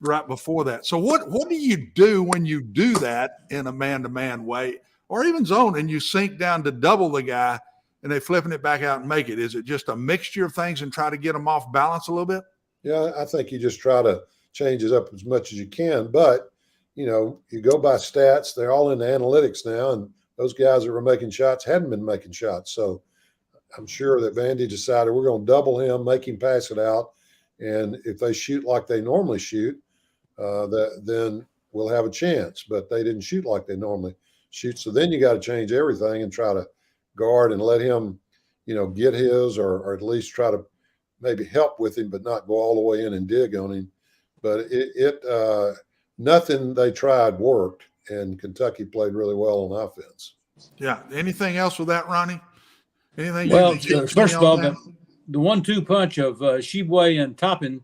right before that. So what do you do when you do that in a man-to-man way or even zone, and you sink down to double the guy and they flipping it back out and make it? Is it just a mixture of things and try to get them off balance a little bit? Yeah, I think you just try to change it up as much as you can. But, you go by stats. They're all in the analytics now, and those guys that were making shots hadn't been making shots. So I'm sure that Vandy decided we're going to double him, make him pass it out. And if they shoot like they normally shoot, then we'll have a chance. But they didn't shoot like they normally shoot. So then you got to change everything and try to guard and let him, get his or at least try to maybe help with him, but not go all the way in and dig on him. But nothing they tried worked, and Kentucky played really well on offense. Yeah. Anything else with that, Ronnie? Anything? Well, first of all, the 1-2 punch of Shibwe and Toppin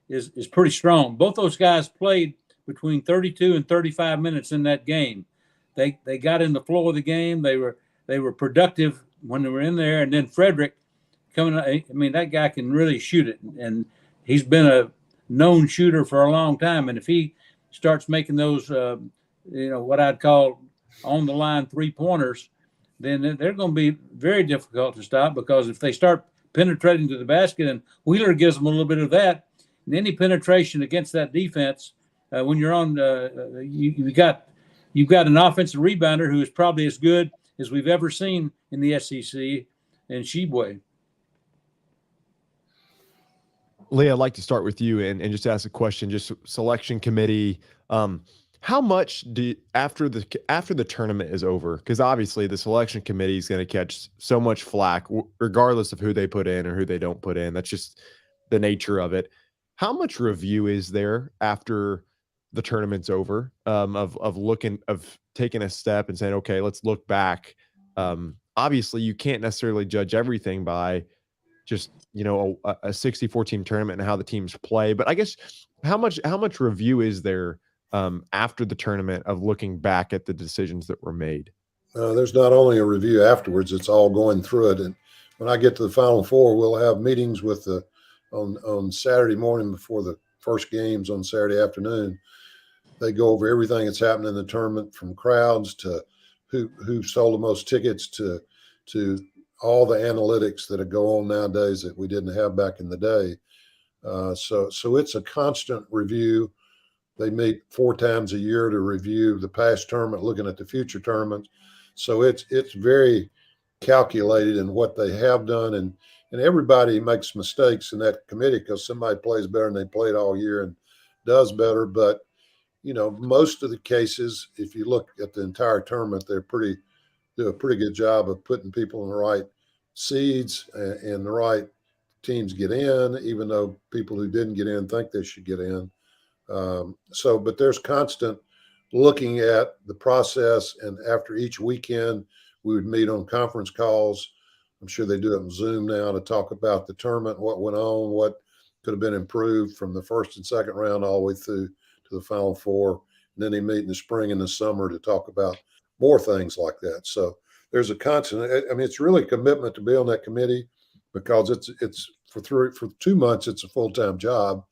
is pretty strong. Both those guys played between 32 and 35 minutes in that game. They got in the flow of the game. They were productive when they were in there. And then Frederick coming. I mean, that guy can really shoot it, and he's been a known shooter for a long time. And if he starts making those, what I'd call on the line 3-pointers, then they're going to be very difficult to stop, because if they start penetrating to the basket, and Wheeler gives them a little bit of that, and any penetration against that defense, when you're on, you've got an offensive rebounder who is probably as good as we've ever seen in the SEC, and Shibwe. Leah, I'd like to start with you and just ask a question. Just selection committee. How much after the tournament is over? Because obviously the selection committee is going to catch so much flack, regardless of who they put in or who they don't put in. That's just the nature of it. How much review is there after the tournament's over? Of taking a step and saying, okay, let's look back. Obviously, you can't necessarily judge everything by just a 64 team tournament and how the teams play. But I guess how much review is there after the tournament of looking back at the decisions that were made? There's not only a review afterwards; it's all going through it. And when I get to the Final Four, we'll have meetings with on Saturday morning before the first games on Saturday afternoon. They go over everything that's happened in the tournament, from crowds to who sold the most tickets to all the analytics that go on nowadays that we didn't have back in the day. So it's a constant review. They meet 4 times a year to review the past tournament, looking at the future tournaments. So it's very calculated in what they have done, and everybody makes mistakes in that committee because somebody plays better than they played all year and does better. But most of the cases, if you look at the entire tournament, do a pretty good job of putting people in the right seeds and the right teams get in, even though people who didn't get in think they should get in. But there's constant looking at the process, and after each weekend, we would meet on conference calls. I'm sure they do it on Zoom now to talk about the tournament, what went on, what could have been improved from the first and second round all the way through to the Final Four. And then they meet in the spring and the summer to talk about more things like that. So there's a constant. I mean, it's really a commitment to be on that committee, because it's for 2 months, it's a full-time job.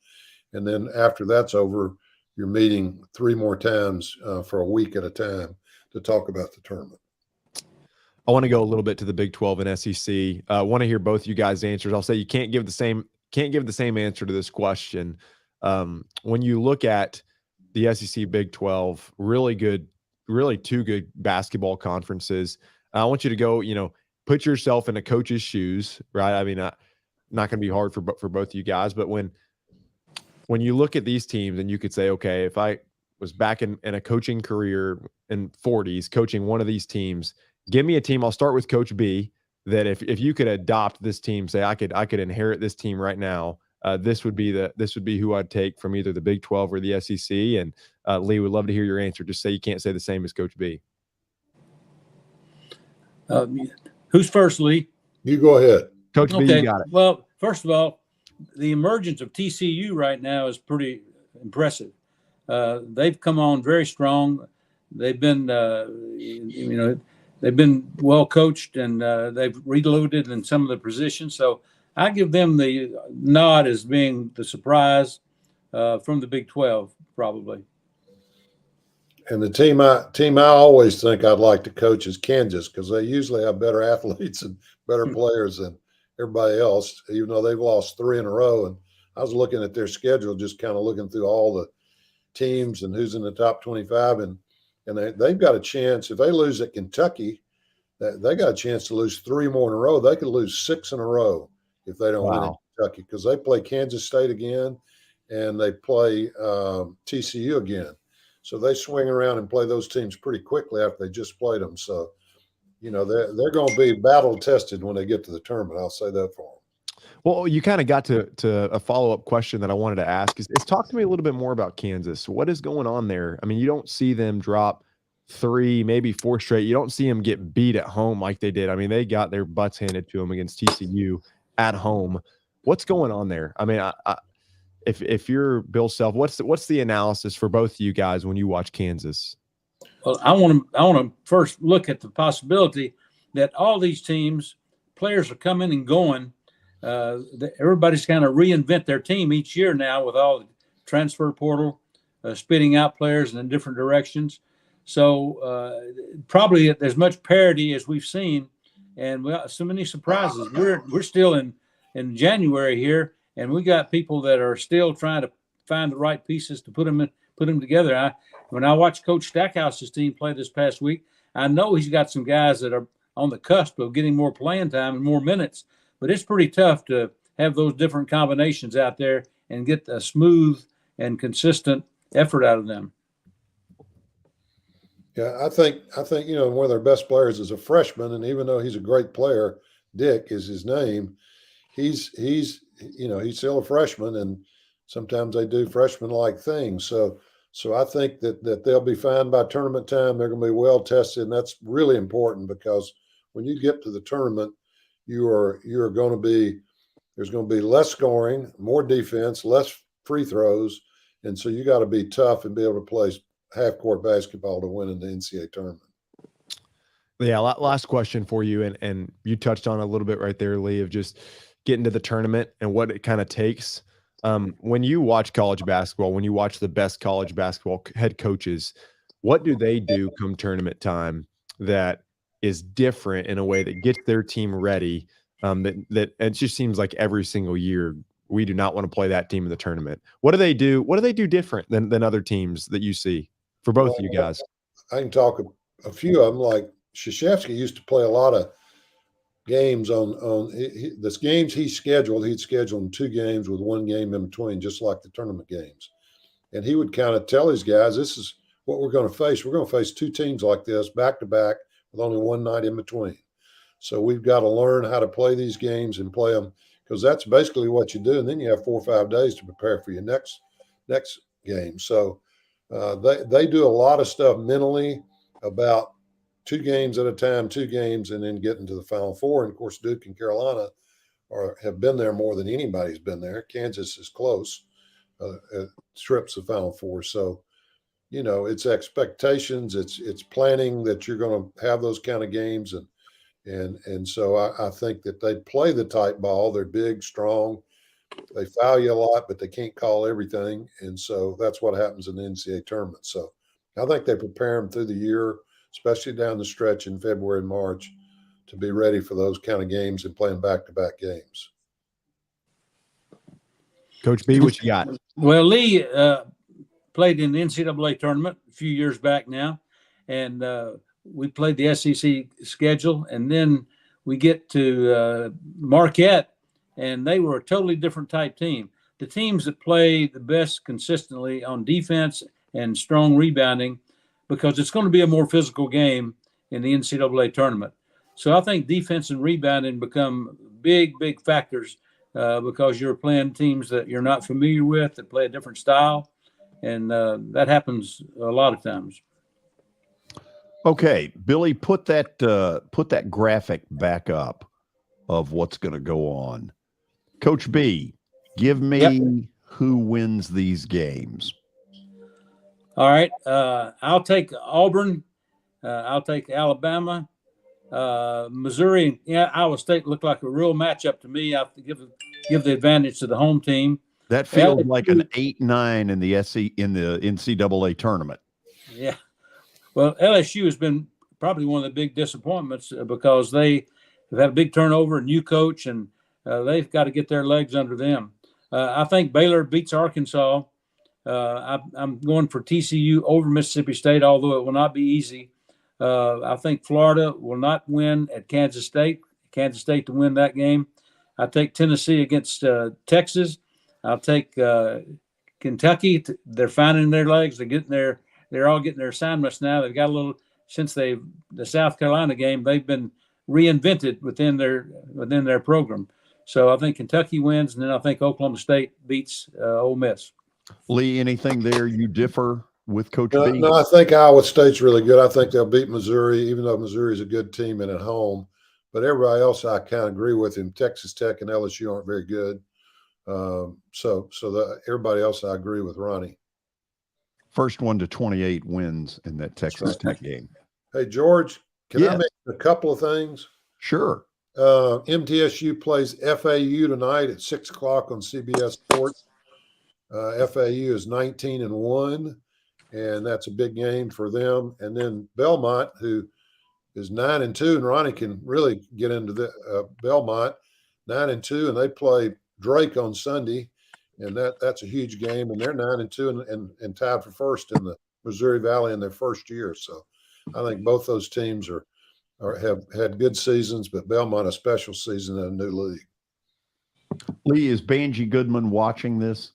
And then after that's over, you're meeting 3 more times for a week at a time to talk about the tournament. I want to go a little bit to the Big 12 and SEC. I want to hear both you guys' answers. I'll say you can't give the same answer to this question. When you look at the SEC Big 12, really 2 good basketball conferences. I want you to go, put yourself in a coach's shoes, right? I mean, not going to be hard for both of you guys, but when you look at these teams and you could say, okay, if I was back in a coaching career in 40s, coaching one of these teams, give me a team. I'll start with Coach B. That if you could adopt this team, say I could inherit this team right now. This would be who I'd take from either the Big 12 or the SEC. And Lee, would love to hear your answer. Just say you can't say the same as Coach B. Who's first, Lee? You go ahead. Coach B, you got it. Well, first of all, the emergence of TCU right now is pretty impressive. They've come on very strong. They've been, they've been well coached, and they've reloaded in some of the positions. So I give them the nod as being the surprise from the Big 12, probably. And the team I always think I'd like to coach is Kansas, because they usually have better athletes and better players than everybody else, even though they've lost 3 in a row. And I was looking at their schedule, just kind of looking through all the teams and who's in the top 25. And they've got a chance. If they lose at Kentucky, they got a chance to lose 3 more in a row. They could lose 6 in a row if they don't win at Kentucky, because they play Kansas State again and they play TCU again. So they swing around and play those teams pretty quickly after they just played them. So, they're going to be battle tested when they get to the tournament. I'll say that for them. Well, you kind of got to a follow-up question that I wanted to ask is talk to me a little bit more about Kansas. What is going on there? I mean, you don't see them drop 3, maybe 4 straight. You don't see them get beat at home like they did. I mean, they got their butts handed to them against TCU at home. What's going on there? I mean, if you're Bill Self, what's the analysis for both of you guys when you watch Kansas? Well, I want to first look at the possibility that all these teams, players are coming and going. Everybody's kind of reinvent their team each year now with all the transfer portal, spitting out players in different directions. So probably as much parity as we've seen, and we got so many surprises. We're still in January here, and we got people that are still trying to find the right pieces to put them together. When I watched Coach Stackhouse's team play this past week, I know he's got some guys that are on the cusp of getting more playing time and more minutes, but it's pretty tough to have those different combinations out there and get a smooth and consistent effort out of them. Yeah, I think one of their best players is a freshman, and even though he's a great player, Dick is his name. He's still a freshman, and sometimes they do freshman-like things. So I think that they'll be fine by tournament time. They're going to be well tested, and that's really important, because when you get to the tournament, there's going to be less scoring, more defense, less free throws, and so you got to be tough and be able to play half-court basketball to win in the NCAA tournament. Yeah, last question for you, and you touched on a little bit right there, Lee, of just getting to the tournament and what it kind of takes. When you watch college basketball, when you watch the best college basketball head coaches, what do they do come tournament time that is different in a way that gets their team ready? That it just seems like every single year we do not want to play that team in the tournament. What do they do? What do they do different than other teams that you see for both of you guys? I can talk a few of them. Like Krzyzewski used to play a lot of games the games he'd schedule 2 games with 1 game in between, just like the tournament games. And he would kind of tell his guys, this is what we're going to face. We're going to face 2 teams like this back to back with only 1 night in between. So we've got to learn how to play these games and play them, because that's basically what you do. And then you have 4 or 5 days to prepare for your next game. So they do a lot of stuff mentally about 2 games at a time, 2 games, and then getting to the Final Four. And of course, Duke and Carolina have been there more than anybody's been there. Kansas is close, trips the Final Four. So, it's expectations, it's planning that you're going to have those kind of games, and so I think that they play the tight ball. They're big, strong. They foul you a lot, but they can't call everything, and so that's what happens in the NCAA tournament. So I think they prepare them through the year, especially down the stretch in February and March, to be ready for those kind of games and playing back-to-back games. Coach B, what you got? Well, Lee played in the NCAA tournament a few years back now, and we played the SEC schedule, and then we get to Marquette, and they were a totally different type team. The teams that play the best consistently on defense and strong rebounding, because it's going to be a more physical game in the NCAA tournament. So I think defense and rebounding become big factors because you're playing teams that you're not familiar with, that play a different style, and that happens a lot of times. Okay, Billy, put that graphic back up of what's going to go on. Coach B, give me who wins these games. All right, I'll take Auburn. I'll take Alabama. Missouri, Iowa State looked like a real matchup to me. I have to give the advantage to the home team. That feels like an 8-9 in the NCAA tournament. Yeah. Well, LSU has been probably one of the big disappointments because they have had a big turnover, a new coach, and they've got to get their legs under them. I think Baylor beats Arkansas. I'm going for TCU over Mississippi State, although it will not be easy. I think Florida will not win at Kansas State. Kansas State to win that game. I take Tennessee against Texas. I'll take Kentucky. They're finding their legs. They're all getting their assignments now. They've got a little since the South Carolina game. They've been reinvented within their program. So I think Kentucky wins, and then I think Oklahoma State beats Ole Miss. Lee, anything there you differ with Coach B? No, I think Iowa State's really good. I think they'll beat Missouri, even though Missouri's a good team and at home. But everybody else, I kind of agree with him. Texas Tech and LSU aren't very good. Everybody else, I agree with Ronnie. First one to 28 wins in that Texas Tech game. Hey, George, can I mention a couple of things? Sure. MTSU plays FAU tonight at 6 o'clock on CBS Sports. FAU is 19-1, and that's a big game for them. And then Belmont, who is 9-2, and Ronnie can really get into the Belmont, 9-2, and they play Drake on Sunday, and that's a huge game. And they're 9-2 and tied for first in the Missouri Valley in their first year. So I think both those teams have had good seasons, but Belmont a special season in a new league. Lee, is Banji Goodman watching this?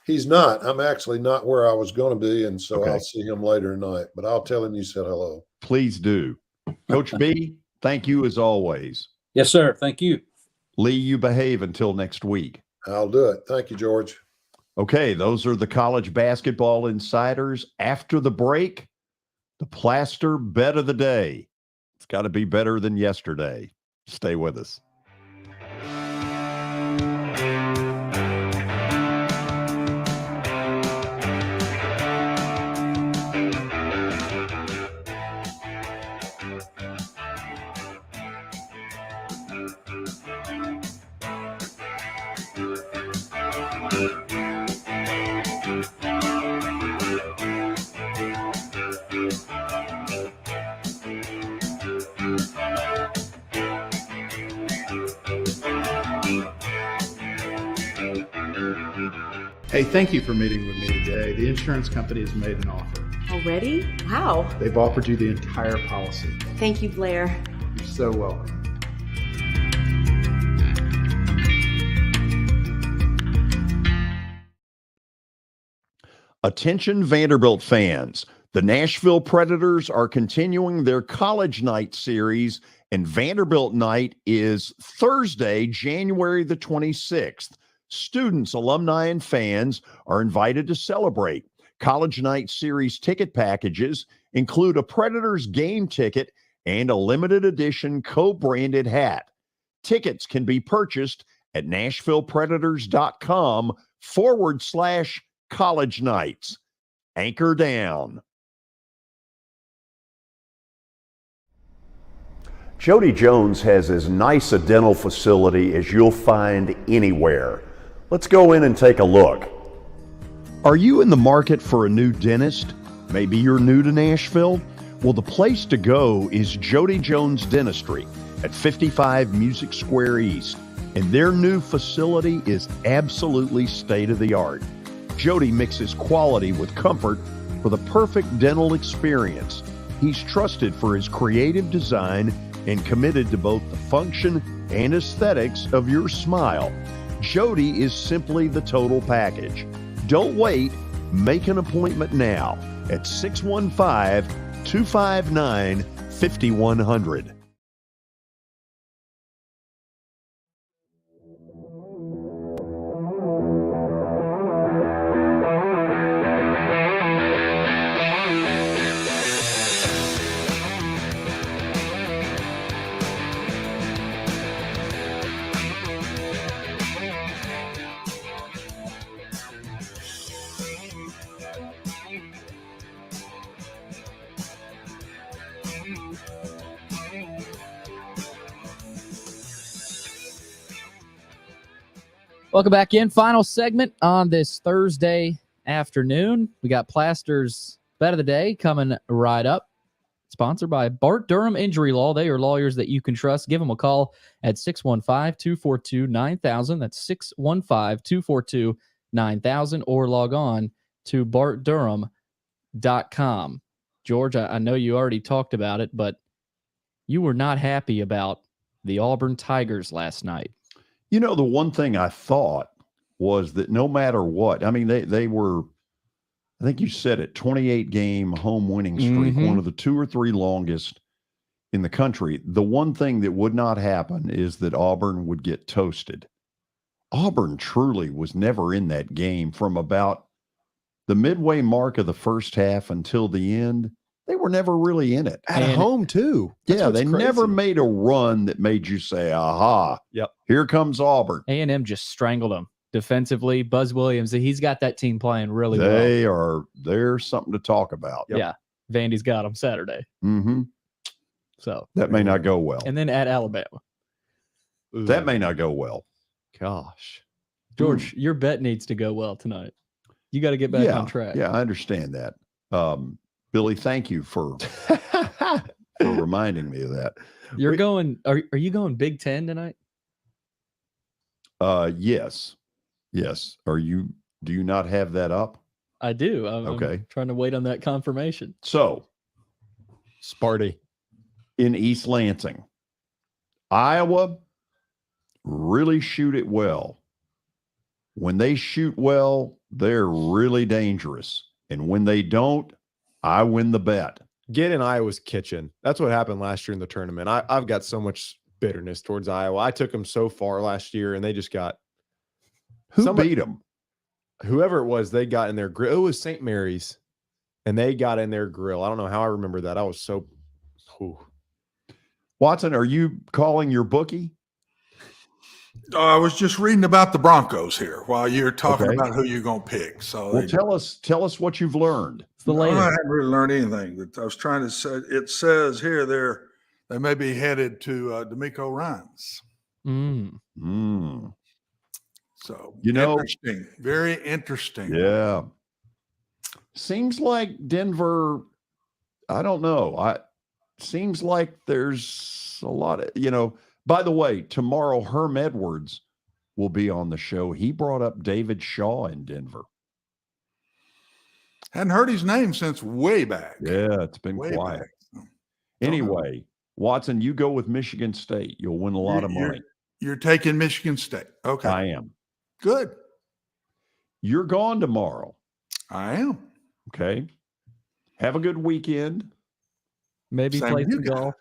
He's not. I'm actually not where I was going to be, and so I'll see him later tonight. But I'll tell him you said hello. Please do. Coach B, thank you as always. Yes, sir. Thank you. Lee, you behave until next week. I'll do it. Thank you, George. Okay, those are the college basketball insiders. After the break, the Plaster bet of the day. It's got to be better than yesterday. Stay with us. Hey, thank you for meeting with me today. The insurance company has made an offer. Already? Wow. They've offered you the entire policy. Thank you, Blair. You're so welcome. Attention Vanderbilt fans. The Nashville Predators are continuing their College Night series, and Vanderbilt Night is Thursday, January the 26th. Students, alumni, and fans are invited to celebrate. College Night Series ticket packages include a Predators game ticket and a limited edition co-branded hat. Tickets can be purchased at NashvillePredators.com/College Nights. Anchor down. Jody Jones has as nice a dental facility as you'll find anywhere. Let's go in and take a look. Are you in the market for a new dentist? Maybe you're new to Nashville? Well, the place to go is Jody Jones Dentistry at 55 Music Square East, and their new facility is absolutely state-of-the-art. Jody mixes quality with comfort for the perfect dental experience. He's trusted for his creative design and committed to both the function and aesthetics of your smile. Jody is simply the total package. Don't wait. Make an appointment now at 615-259-5100. Welcome back in. Final segment on this Thursday afternoon. We got Plaster's Bet of the Day coming right up. Sponsored by Bart Durham Injury Law. They are lawyers that you can trust. Give them a call at 615-242-9000. That's 615-242-9000, or log on to bartdurham.com. George, I know you already talked about it, but you were not happy about the Auburn Tigers last night. You know, the one thing I thought was that no matter what, I mean, they were, I think you said it, 28-game home winning streak, one of the 2 or 3 longest in the country. The one thing that would not happen is that Auburn would get toasted. Auburn truly was never in that game from about the midway mark of the first half until the end. They were never really in it. At home, too. Yeah, they never made a run that made you say, aha, yep, here comes Auburn. A&M just strangled them defensively. Buzz Williams, he's got that team playing really well. They're something to talk about. Yep. Yeah, Vandy's got them Saturday. So that may not go well. And then at Alabama. That may not go well. Gosh. George, your bet needs to go well tonight. You got to get back on track. Yeah, I understand that. Billy, thank you for reminding me of that. You're going. Are you going Big Ten tonight? Yes. Do you not have that up? I do. Okay. I'm trying to wait on that confirmation. So, Sparty in East Lansing, Iowa really shoot it well. When they shoot well, they're really dangerous. And when they don't, I win the bet. Get in Iowa's kitchen. That's what happened last year in the tournament. I've got so much bitterness towards Iowa. I took them so far last year, and they just got beat them. Whoever it was, they got in their grill. It was St. Mary's, and they got in their grill. I don't know how I remember that. I was so. Whew. Watson, are you calling your bookie? I was just reading about the Broncos here while you're talking about who you're going to pick. So, well, tell us what you've learned. I haven't really learned anything. But I was trying to say, it says here they may be headed to D'Amico Ryans. So, interesting, very interesting. Yeah. Seems like Denver, I don't know. Seems like there's a lot of, by the way, tomorrow Herm Edwards will be on the show. He brought up David Shaw in Denver. Hadn't heard his name since way back. Yeah, it's been quiet. Anyway, Watson, you go with Michigan State. You'll win a lot of money. You're taking Michigan State. Okay. I am. Good. You're gone tomorrow. I am. Okay. Have a good weekend. Maybe play some golf.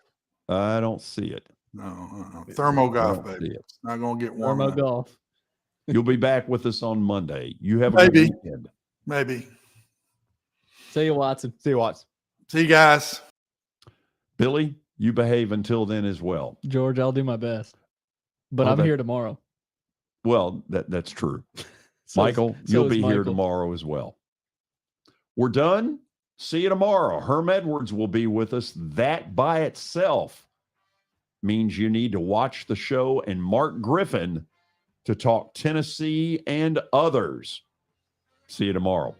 I don't see it. No. Thermo golf, baby. It's not going to get warm. Thermo golf. You'll be back with us on Monday. You have a good weekend. Maybe. See you, Watson. See you, Watson. See you guys. Billy, you behave until then as well. George, I'll do my best. But I'm here tomorrow. Well, that's true. Michael, you'll be here tomorrow as well. We're done. See you tomorrow. Herm Edwards will be with us. That by itself means you need to watch the show and Mark Griffin to talk Tennessee and others. See you tomorrow.